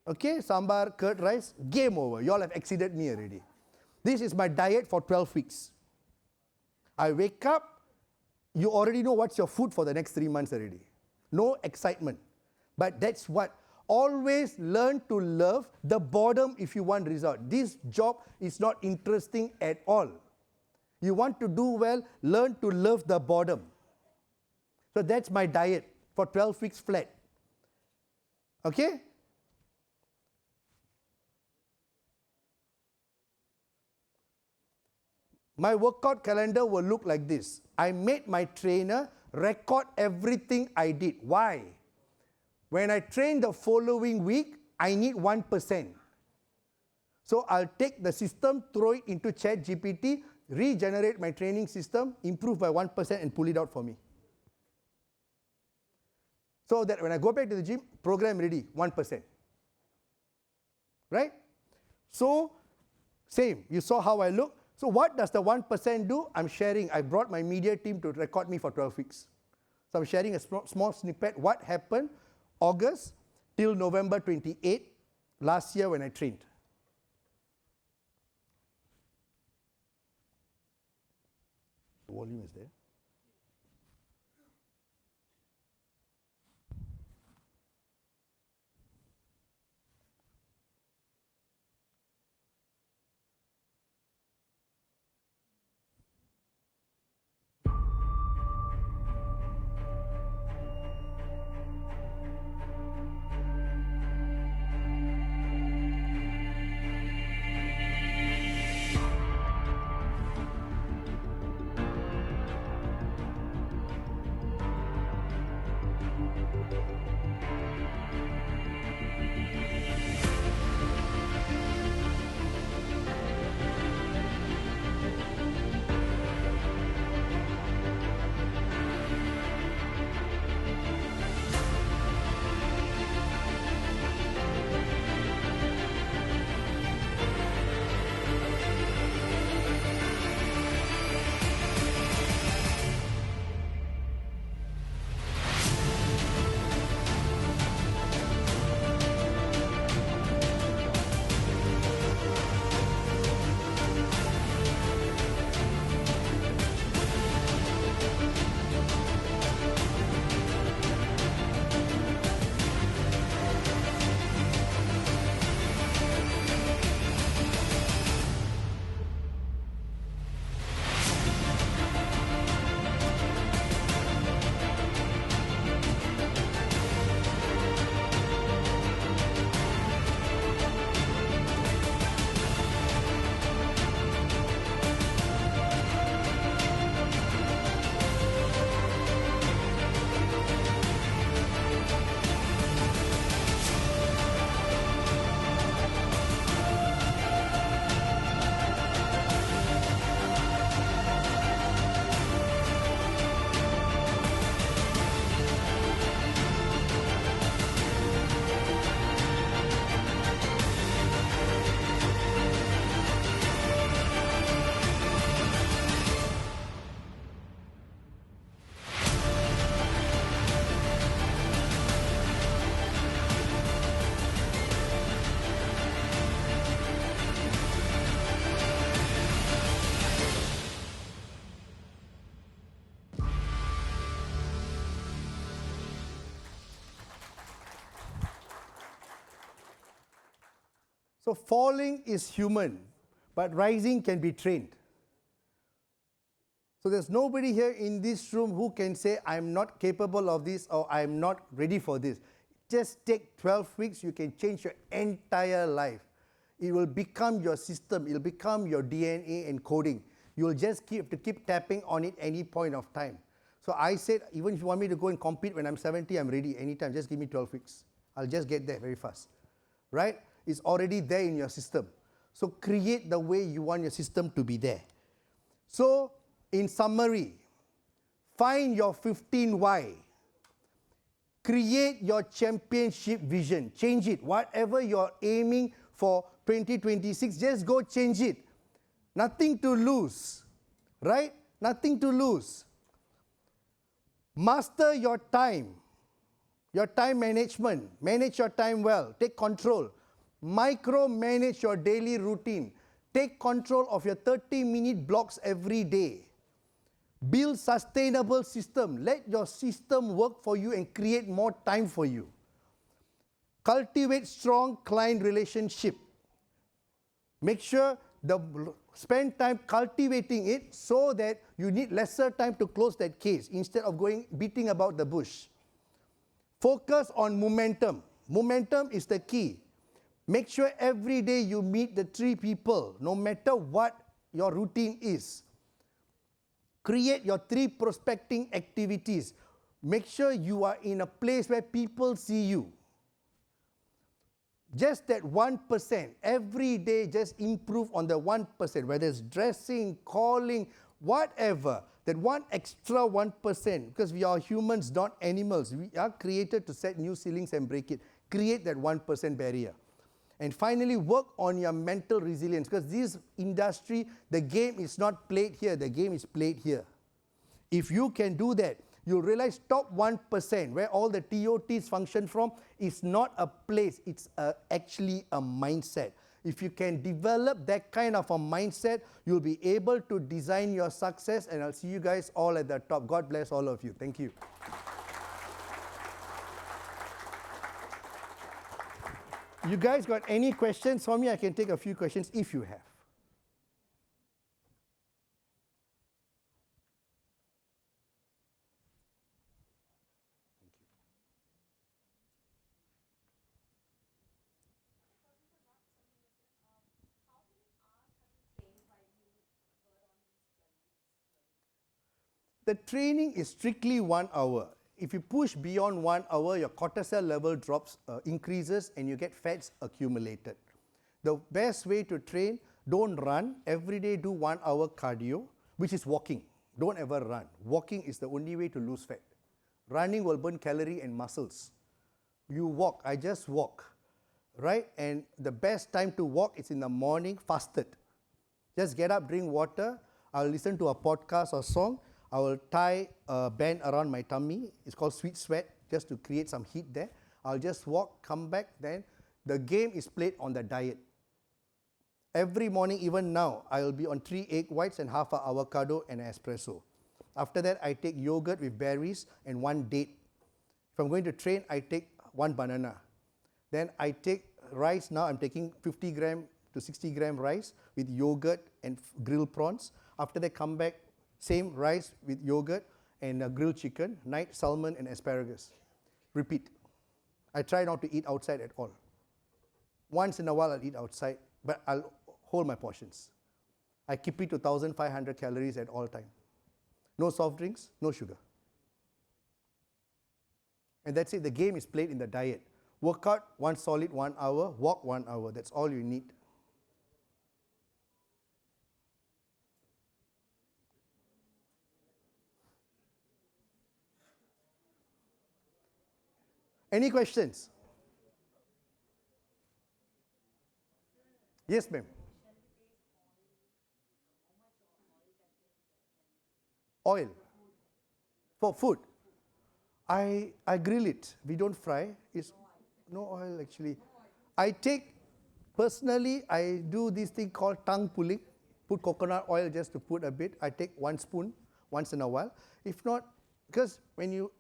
Okay, sambar, curd rice, game over. You all have exceeded me already. This is my diet for 12 weeks. I wake up, you already know what's your food for the next 3 months already. No excitement. But that's what. Always learn to love the boredom if you want result. This job is not interesting at all. You want to do well, learn to love the boredom. So that's my diet for 12 weeks flat. Okay? My workout calendar will look like this. I made my trainer record everything I did. Why? When I train the following week, I need 1%. So I'll take the system, throw it into ChatGPT, regenerate my training system, improve by 1% and pull it out for me. So that when I go back to the gym, program ready, 1%. Right? So, same. You saw how I look. So what does the 1% do? I'm sharing. I brought my media team to record me for 12 weeks. So I'm sharing a small snippet. What happened August till November 28, last year when I trained. The volume is there. So falling is human, but rising can be trained. So there's nobody here in this room who can say, I'm not capable of this or I'm not ready for this. Just take 12 weeks, you can change your entire life. It will become your system, it will become your DNA encoding. You will just have to keep tapping on it any point of time. So I said, even if you want me to go and compete when I'm 70, I'm ready anytime. Just give me 12 weeks. I'll just get there very fast. Right? It's already there in your system. So create the way you want your system to be there. So, in summary, find your 15 why. Create your championship vision. Change it. Whatever you're aiming for 2026, just go change it. Nothing to lose. Right? Nothing to lose. Master your time management. Manage your time well. Take control. Micromanage your daily routine. Take control of your 30-minute blocks every day. Build sustainable system. Let your system work for you and create more time for you. Cultivate strong client relationship. Make sure spend time cultivating it so that you need lesser time to close that case instead of beating about the bush. Focus on momentum. Momentum is the key. Make sure every day you meet the 3 people, no matter what your routine is. Create your 3 prospecting activities. Make sure you are in a place where people see you. Just that 1%, every day just improve on the 1%, whether it's dressing, calling, whatever. That one extra 1%, because we are humans, not animals. We are created to set new ceilings and break it. Create that 1% barrier. And finally, work on your mental resilience, because this industry, the game is not played here, the game is played here. If you can do that, you'll realize top 1%, where all the TOTs function from, is not a place, it's actually a mindset. If you can develop that kind of a mindset, you'll be able to design your success, and I'll see you guys all at the top. God bless all of you. Thank you. You guys got any questions for me? I can take a few questions if you have. The training is strictly 1 hour. If you push beyond 1 hour, your cortisol level increases and you get fats accumulated. The best way to train, don't run. Every day do 1 hour cardio, which is walking. Don't ever run. Walking is the only way to lose fat. Running will burn calorie and muscles. You walk. I just walk. Right? And the best time to walk is in the morning, fasted. Just get up, drink water. I'll listen to a podcast or song. I will tie a band around my tummy. It's called sweet sweat, just to create some heat there. I'll just walk, come back, then the game is played on the diet. Every morning, even now, I will be on 3 egg whites and half an avocado and an espresso. After that, I take yogurt with berries and 1 date. If I'm going to train, I take 1 banana. Then I take rice. Now I'm taking 50 gram to 60 gram rice with yogurt and grilled prawns. After that, come back, same rice with yogurt and grilled chicken, night salmon and asparagus. Repeat. I try not to eat outside at all. Once in a while I'll eat outside, but I'll hold my portions. I keep it to 1,500 calories at all time. No soft drinks, no sugar. And that's it. The game is played in the diet. Work out 1 solid 1 hour, walk 1 hour. That's all you need. Any questions? Yes, ma'am. Oil. For food. I grill it. We don't fry. It's no oil actually. Personally, I do this thing called tongue pulling. Put coconut oil just to put a bit. I take 1 spoon once in a while. If not, because when you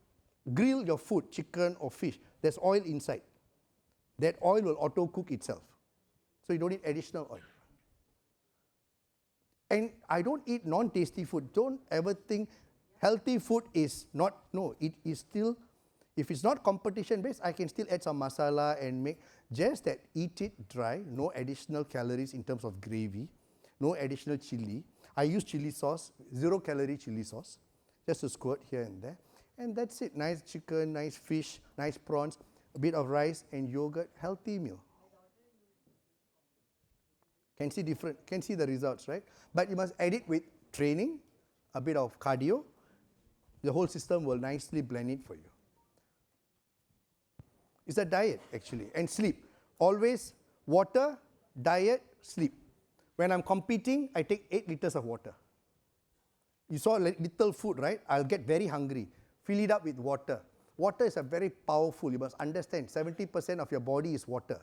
grill your food, chicken or fish, there's oil inside. That oil will auto-cook itself. So you don't need additional oil. And I don't eat non-tasty food. Don't ever think healthy food is not, no, it is still, if it's not competition based, I can still add some masala and make, just that eat it dry, no additional calories in terms of gravy, no additional chili. I use chili sauce, 0 calorie chili sauce, just to squirt here and there. And that's it, nice chicken, nice fish, nice prawns, a bit of rice and yogurt, healthy meal. Can see different, can see the results, right? But you must add it with training, a bit of cardio. The whole system will nicely blend it for you. It's a diet, actually, and sleep. Always water, diet, sleep. When I'm competing, I take 8 liters of water. You saw little food, right? I'll get very hungry. Fill it up with water. Water is a very powerful, you must understand, 70% of your body is water.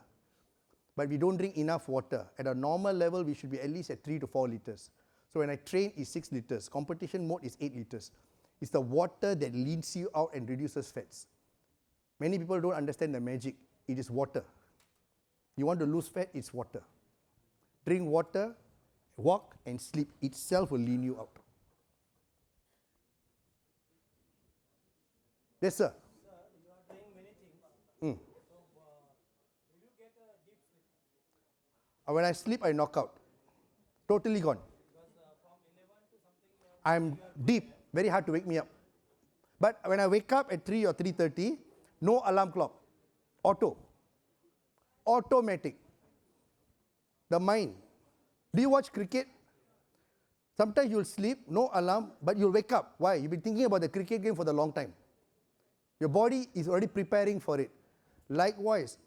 But we don't drink enough water. At a normal level, we should be at least at 3 to 4 liters. So when I train, it's 6 liters. Competition mode is 8 liters. It's the water that leans you out and reduces fats. Many people don't understand the magic. It is water. You want to lose fat, it's water. Drink water, walk and sleep. Itself will lean you out. Yes, sir. Sir, you are doing many things. So, will you get a deep sleep? When I sleep, I knock out. Totally gone. Because from 11 to something, you are I'm deep. Very hard to wake me up. But when I wake up at 3 or 3:30, no alarm clock. Auto. Automatic. The mind. Do you watch cricket? Sometimes you'll sleep, no alarm, but you'll wake up. Why? You've been thinking about the cricket game for the long time. Your body is already preparing for it. Likewise.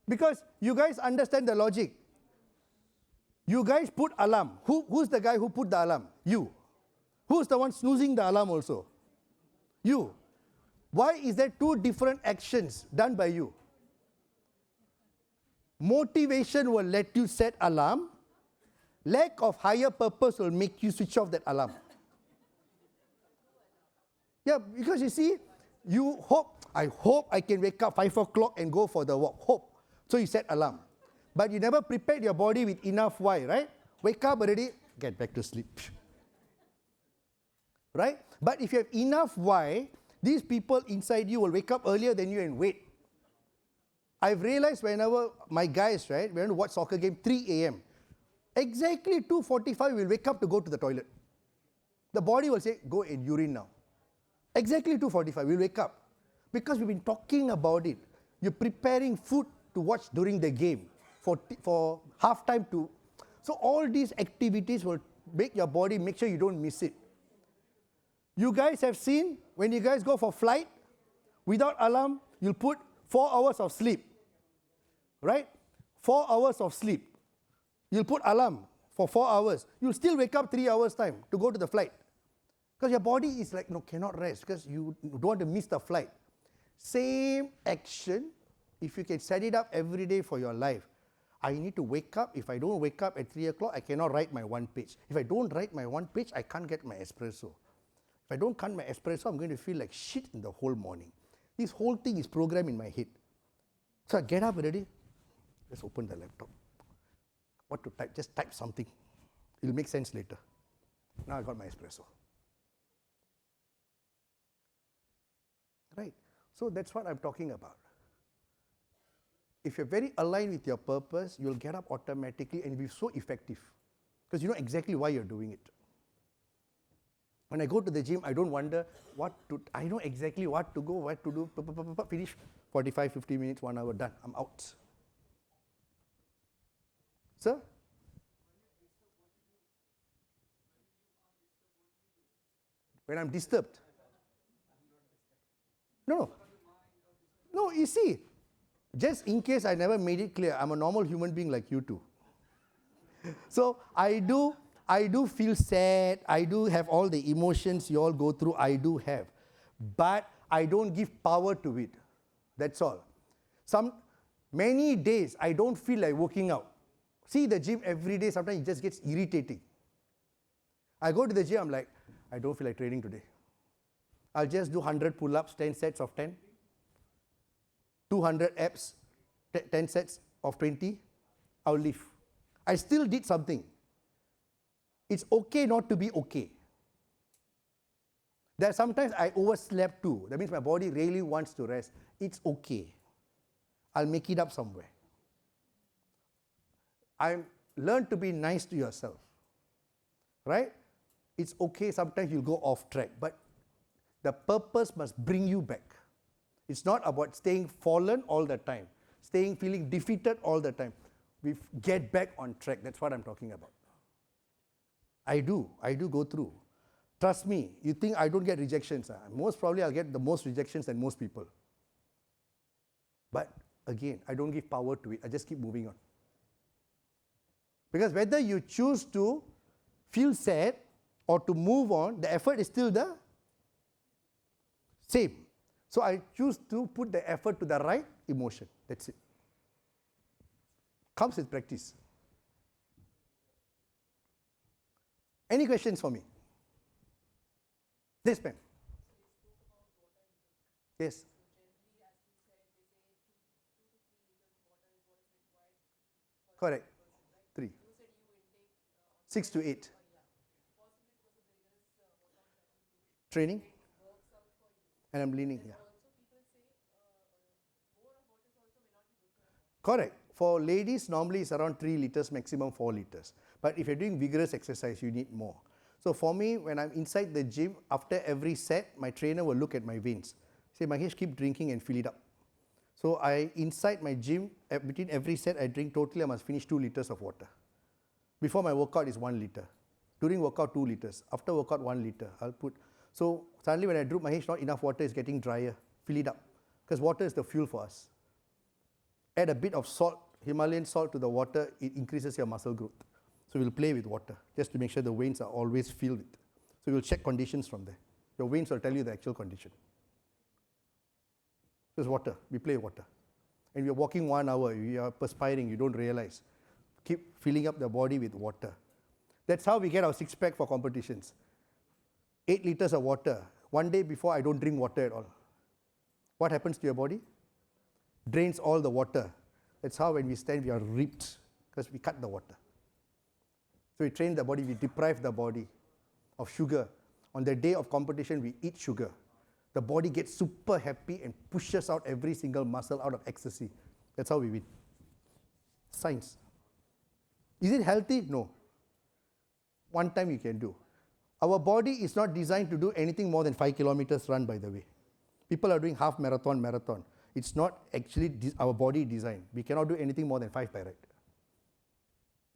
Because you guys understand the logic. You guys put alarm. Who's the guy who put the alarm? You. Who's the one snoozing the alarm also? You. Why is there 2 different actions done by you? Motivation will let you set alarm. Lack of higher purpose will make you switch off that alarm. Yeah, because you see, you hope, I hope I can wake up 5 o'clock and go for the walk. Hope. So you set alarm. But you never prepared your body with enough why, right? Wake up already, get back to sleep. Right? But if you have enough why, these people inside you will wake up earlier than you and wait. I've realized whenever my guys, right, when we watch soccer game, 3 a.m., exactly 2:45 we'll wake up to go to the toilet. The body will say, go and urine now. Exactly 2:45 we'll wake up. Because we've been talking about it. You're preparing food to watch during the game for halftime to. So all these activities will make your body, make sure you don't miss it. You guys have seen, when you guys go for flight, without alarm, you'll put 4 hours of sleep. Right? 4 hours of sleep. You'll put alarm for 4 hours. You'll still wake up 3 hours time to go to the flight. Because your body is like, no, cannot rest because you don't want to miss the flight. Same action, if you can set it up every day for your life. I need to wake up. If I don't wake up at 3 o'clock, I cannot write my 1 page. If I don't write my 1 page, I can't get my espresso. If I don't cut my espresso, I'm going to feel like shit in the whole morning. This whole thing is programmed in my head. So I get up already. Let's open the laptop. What to type? Just type something. It'll make sense later. Now I got my espresso. Right? So that's what I'm talking about. If you're very aligned with your purpose, you'll get up automatically and be so effective. Because you know exactly why you're doing it. When I go to the gym, I don't wonder what to, I know exactly what to go, what to do, finish 45, 50 minutes, 1 hour, done, I'm out. Sir? When I'm disturbed. No, you see, just in case I never made it clear, I'm a normal human being like you two. So I do feel sad, I do have all the emotions you all go through, I do have. But I don't give power to it. That's all. Many days I don't feel like working out. See the gym every day, sometimes it just gets irritating. I go to the gym, I'm like, I don't feel like training today. I'll just do 100 pull-ups, 10 sets of 10. 200 abs, 10 sets of 20. I'll leave. I still did something. It's okay not to be okay. There sometimes I overslept too. That means my body really wants to rest. It's okay. I'll make it up somewhere. Learn to be nice to yourself. Right? It's okay, sometimes you'll go off track, but the purpose must bring you back. It's not about staying fallen all the time, feeling defeated all the time. We get back on track. That's what I'm talking about. I do go through. Trust me, you think I don't get rejections. Most probably I'll get the most rejections than most people. But again, I don't give power to it. I just keep moving on. Because whether you choose to feel sad or to move on, the effort is still the same. So I choose to put the effort to the right emotion. That's it. Comes with practice. Any questions for me? Yes, ma'am. Yes. Correct. 3. 6 to 8. Training. And I'm leaning here. Correct. For ladies, normally it's around 3 liters, maximum 4 liters. But if you're doing vigorous exercise, you need more. So for me, when I'm inside the gym, after every set, my trainer will look at my veins. Say, Mahesh, keep drinking and fill it up. So inside my gym, between every set, I drink totally, I must finish 2 liters of water. Before my workout is 1 liter. During workout, 2 liters. After workout, 1 liter. So suddenly when I drink, Mahesh, not enough water, is getting drier. Fill it up. Because water is the fuel for us. Add a bit of salt, Himalayan salt to the water, it increases your muscle growth. So we'll play with water, just to make sure the veins are always filled with. So we'll check conditions from there. Your veins will tell you the actual condition. So it's water, we play water. And you're walking 1 hour, you are perspiring, you don't realize. Keep filling up the body with water. That's how we get our 6-pack for competitions. 8 liters of water. One day before, I don't drink water at all. What happens to your body? Drains all the water. That's how when we stand, we are ripped, because we cut the water. So we train the body, we deprive the body of sugar. On the day of competition, we eat sugar. The body gets super happy and pushes out every single muscle out of ecstasy. That's how we win. Science. Is it healthy? No. One time you can do. Our body is not designed to do anything more than 5 kilometers run, by the way. People are doing half marathon. It's not actually our body design. We cannot do anything more than 5 by right.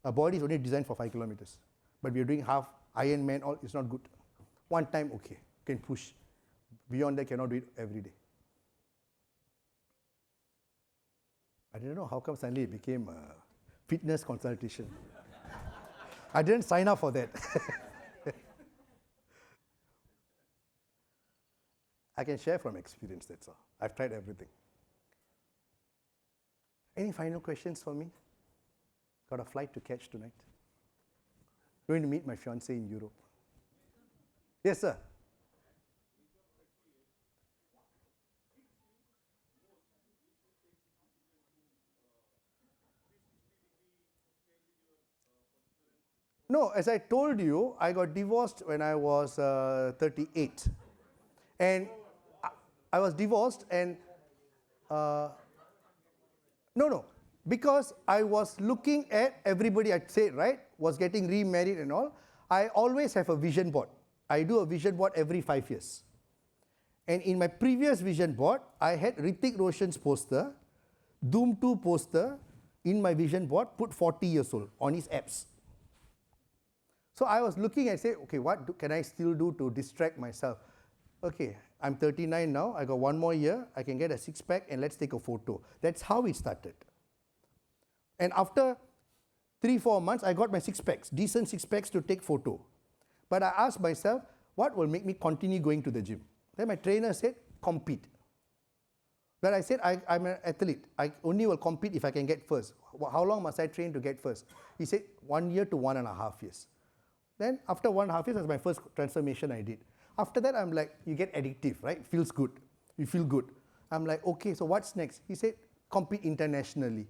Our body is only designed for 5 kilometers. But we are doing half, Ironman, all, it's not good. One time, okay, can push. Beyond that, cannot do it every day. I don't know how come suddenly it became a fitness consultation. I didn't sign up for that. I can share from experience, that's all. I've tried everything. Any final questions for me? Got a flight to catch tonight. Going to meet my fiancée in Europe. Yes, sir. No, as I told you, I got divorced when I was 38. And I was divorced and, no, because I was looking at everybody, I said, right, was getting remarried and all. I always have a vision board. I do a vision board every 5 years. And in my previous vision board, I had Hrithik Roshan's poster, Doom 2 poster in my vision board, put 40 years old on his abs. So I was looking and say, okay, what can I still do to distract myself? Okay, I'm 39 now, I got 1 more year, I can get a 6-pack and let's take a photo. That's how it started. And after 3-4 months, I got my 6-packs, decent 6-packs to take photo. But I asked myself, what will make me continue going to the gym? Then my trainer said, compete. But I said, I'm an athlete. I only will compete if I can get first. How long must I train to get first? He said, 1 year to 1.5 years. Then after 1.5 years, that's my first transformation I did. After that, I'm like, you get addictive, right? Feels good. You feel good. I'm like, okay, so what's next? He said, compete internationally.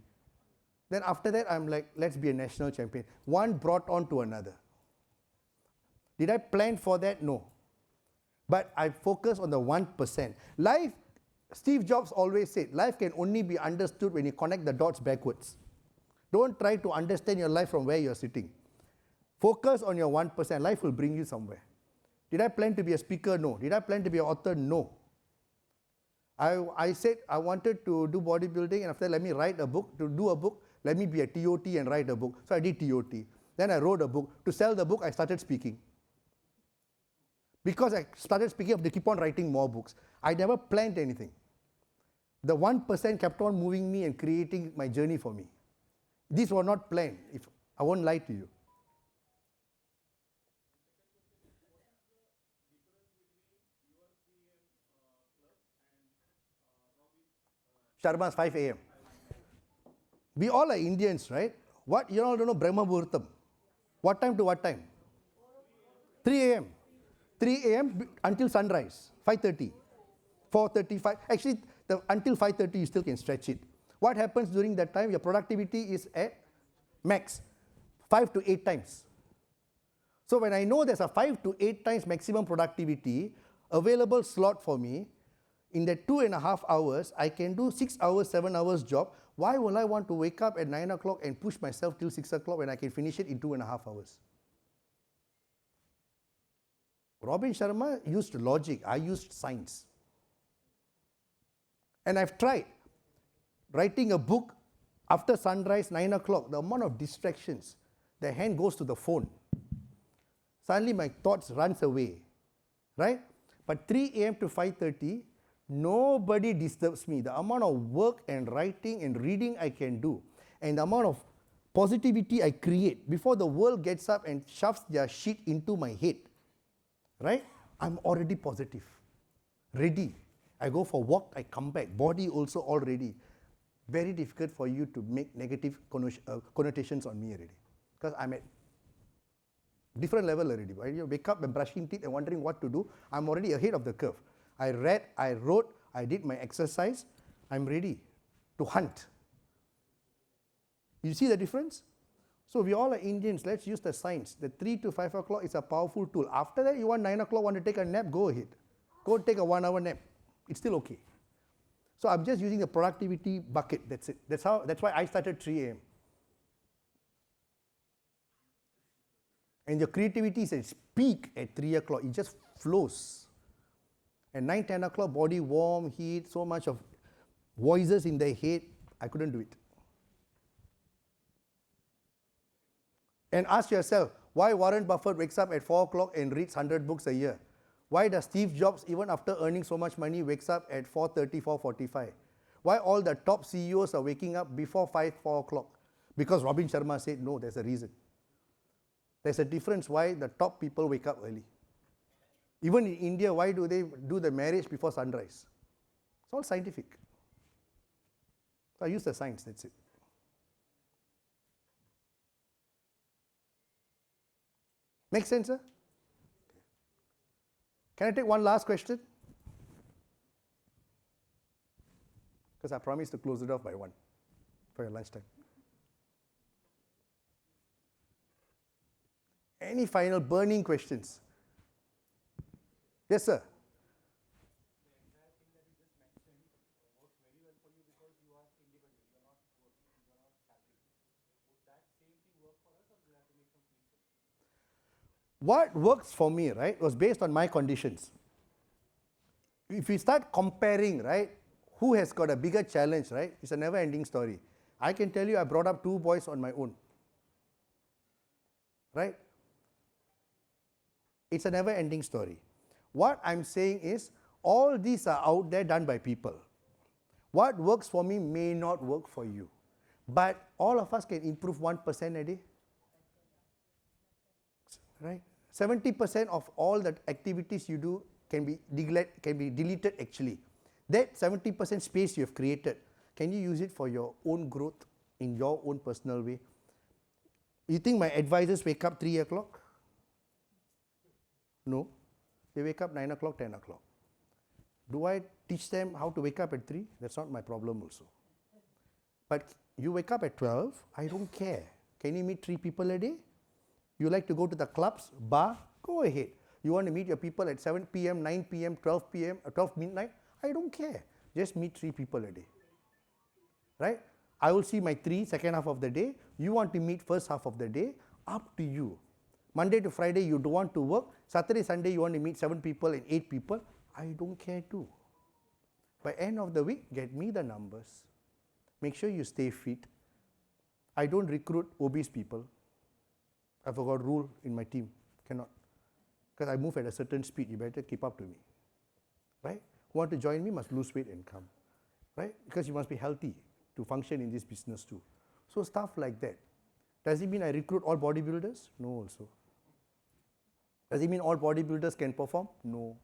Then after that, I'm like, let's be a national champion. One brought on to another. Did I plan for that? No. But I focus on the 1%. Life, Steve Jobs always said, life can only be understood when you connect the dots backwards. Don't try to understand your life from where you're sitting. Focus on your 1%. Life will bring you somewhere. Did I plan to be a speaker? No. Did I plan to be an author? No. I said I wanted to do bodybuilding, and after that, let me write a book. To do a book, let me be a TOT and write a book. So I did TOT. Then I wrote a book. To sell the book, I started speaking. Because I started speaking, I have to keep on writing more books. I never planned anything. The 1% kept on moving me and creating my journey for me. These were not planned. If I won't lie to you. Sharma's 5 a.m. We all are Indians, right? What, you all don't know Brahma Muhurtam. What time to what time? 3 a.m. 3 a.m. until sunrise, 5:30, 4:35. Actually, until 5:30, you still can stretch it. What happens during that time? Your productivity is at max, 5 to 8 times. So when I know there's a 5 to 8 times maximum productivity available slot for me, in that 2.5 hours, I can do 6 hours, 7 hours job. Why will I want to wake up at 9 o'clock and push myself till 6 o'clock when I can finish it in 2.5 hours? Robin Sharma used logic, I used science. And I've tried writing a book after sunrise, 9 o'clock, the amount of distractions, the hand goes to the phone. Suddenly my thoughts runs away, right? But 3 a.m. to 5:30, nobody disturbs me. The amount of work and writing and reading I can do, and the amount of positivity I create before the world gets up and shoves their shit into my head, right? I'm already positive, ready. I go for walk, I come back, body also all ready. Very difficult for you to make negative connotations on me already, because I'm at different level already. When you wake up and brushing teeth and wondering what to do, I'm already ahead of the curve. I read, I wrote, I did my exercise, I'm ready to hunt. You see the difference? So we all are Indians, let's use the science. The 3 to 5 o'clock is a powerful tool. After that, you want 9 o'clock, want to take a nap, go ahead. Go take a 1 hour nap. It's still okay. So I'm just using the productivity bucket, that's it. That's why I started 3 a.m. And your creativity is at peak at 3 o'clock. It just flows. At 9, 10 o'clock, body warm, heat, so much of voices in the head. I couldn't do it. And ask yourself, why Warren Buffett wakes up at 4 o'clock and reads 100 books a year? Why does Steve Jobs, even after earning so much money, wakes up at 4:30, 4:45? Why all the top CEOs are waking up before 5, 4 o'clock? Because Robin Sharma said, no, there's a reason. There's a difference why the top people wake up early. Even in India, why do they do the marriage before sunrise? It's all scientific. So I use the science, that's it. Make sense, sir? Can I take one last question? Because I promised to close it off by 1 for your lunchtime. Any final burning questions? Yes, sir. What works for me, right, was based on my conditions. If we start comparing, right, who has got a bigger challenge, right, it's a never-ending story. I can tell you I brought up 2 boys on my own, right? It's a never-ending story. What I'm saying is, all these are out there done by people. What works for me may not work for you. But all of us can improve 1% a day. Right? 70% of all the activities you do can be deleted actually. That 70% space you have created, can you use it for your own growth in your own personal way? You think my advisors wake up 3 o'clock? No. They wake up 9 o'clock, 10 o'clock. Do I teach them how to wake up at 3? That's not my problem also. But you wake up at 12, I don't care. Can you meet 3 people a day? You like to go to the clubs, bar, Go ahead. You want to meet your people at 7 p.m., 9 p.m., 12 p.m., 12 midnight? I don't care. Just meet 3 people a day. Right? I will see my 3 second half of the day. You want to meet first half of the day. Up to you. Monday to Friday, you don't want to work. Saturday, Sunday, you want to meet 7 people and 8 people. I don't care too. By end of the week, get me the numbers. Make sure you stay fit. I don't recruit obese people. I've got rule in my team. Cannot. Because I move at a certain speed. You better keep up to me. Right? Who want to join me must lose weight and come. Right? Because you must be healthy to function in this business too. So stuff like that. Does it mean I recruit all bodybuilders? No also. Does it mean all bodybuilders can perform? No.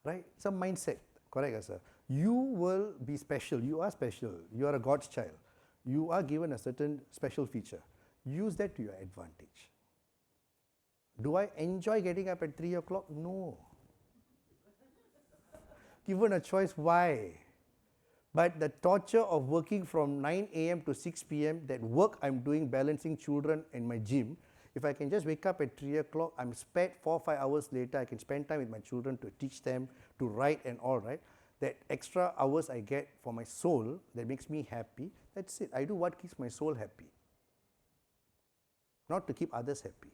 Right? It's a mindset. Correct, sir. You will be special. You are special. You are a God's child. You are given a certain special feature. Use that to your advantage. Do I enjoy getting up at 3 o'clock? No. Given a choice, why? But the torture of working from 9 a.m. to 6 p.m., that work I'm doing balancing children and my gym, if I can just wake up at 3 o'clock, I'm spared 4 or 5 hours later, I can spend time with my children to teach them, to write and all, right? That extra hours I get for my soul, that makes me happy, that's it. I do what keeps my soul happy. Not to keep others happy.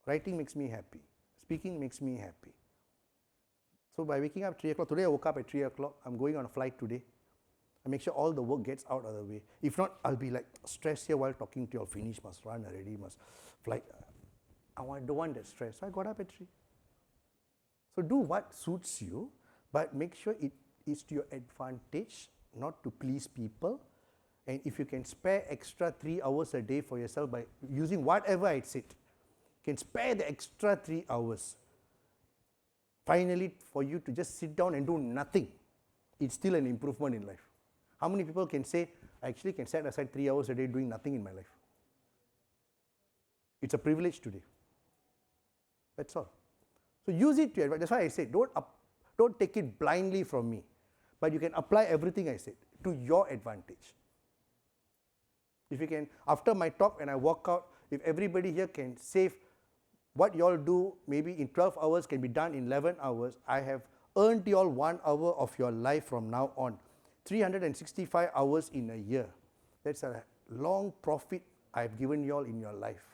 Writing makes me happy. Speaking makes me happy. So by waking up 3 o'clock, today I woke up at 3 o'clock, I'm going on a flight today. I make sure all the work gets out of the way. If not, I'll be like stressed here while talking to you. I'll finish, must run already, must flight. Don't want that stress. So I got up at 3. So do what suits you, but make sure it is to your advantage, not to please people. And if you can spare extra 3 hours a day for yourself by using whatever I said, you can spare the extra 3 hours. Finally, for you to just sit down and do nothing, it's still an improvement in life. How many people can say, I actually can set aside 3 hours a day doing nothing in my life? It's a privilege today. That's all. So use it to your advantage. That's why I said, don't take it blindly from me. But you can apply everything I said to your advantage. If you can, after my talk and I walk out, if everybody here can save what you all do maybe in 12 hours can be done in 11 hours, I have earned you all 1 hour of your life from now on. 365 hours in a year. That's a long profit I've given you all in your life.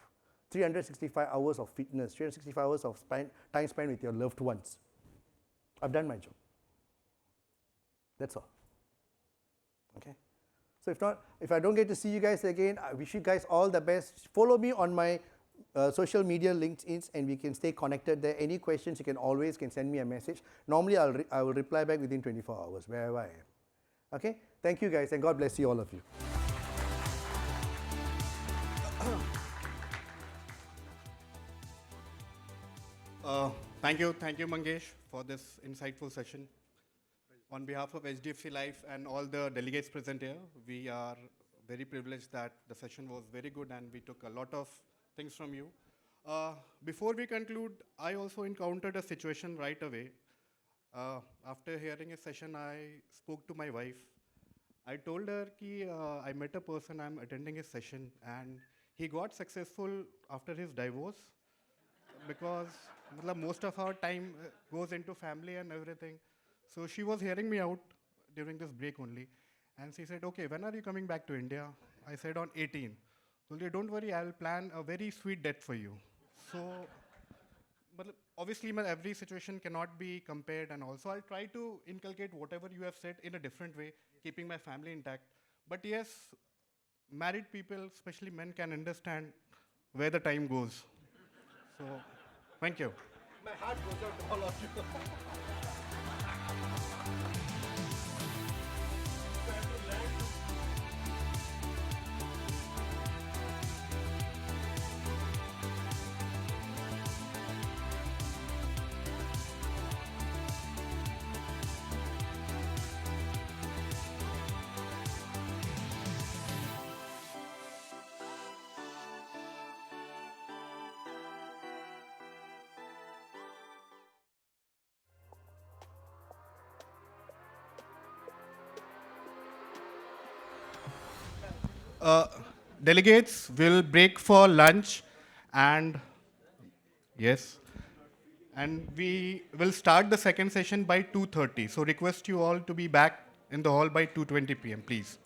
365 hours of fitness, 365 hours of time spent with your loved ones. I've done my job. That's all. Okay? So if I don't get to see you guys again, I wish you guys all the best. Follow me on my social media LinkedIn and we can stay connected there. Any questions, you can always send me a message. Normally, I will reply back within 24 hours, wherever I am. Okay? Thank you guys and God bless you all of you. Thank you, Mangesh, for this insightful session. On behalf of HDFC Life and all the delegates present here, we are very privileged that the session was very good and we took a lot of things from you. Before we conclude, I also encountered a situation right away. After hearing a session, I spoke to my wife. I told her that I met a person, I'm attending his session, and he got successful after his divorce because most of our time goes into family and everything. So she was hearing me out during this break only. And she said, okay, when are you coming back to India? I said on 18. So don't worry, I'll plan a very sweet death for you. So, but obviously every situation cannot be compared, and also I'll try to inculcate whatever you have said in a different way, keeping my family intact. But yes, married people, especially men, can understand where the time goes. So, thank you. My heart goes out to all of you. Delegates will break for lunch, and Yes. And we will start the second session by 2:30. So request you all to be back in the hall by 2:20 p.m., please.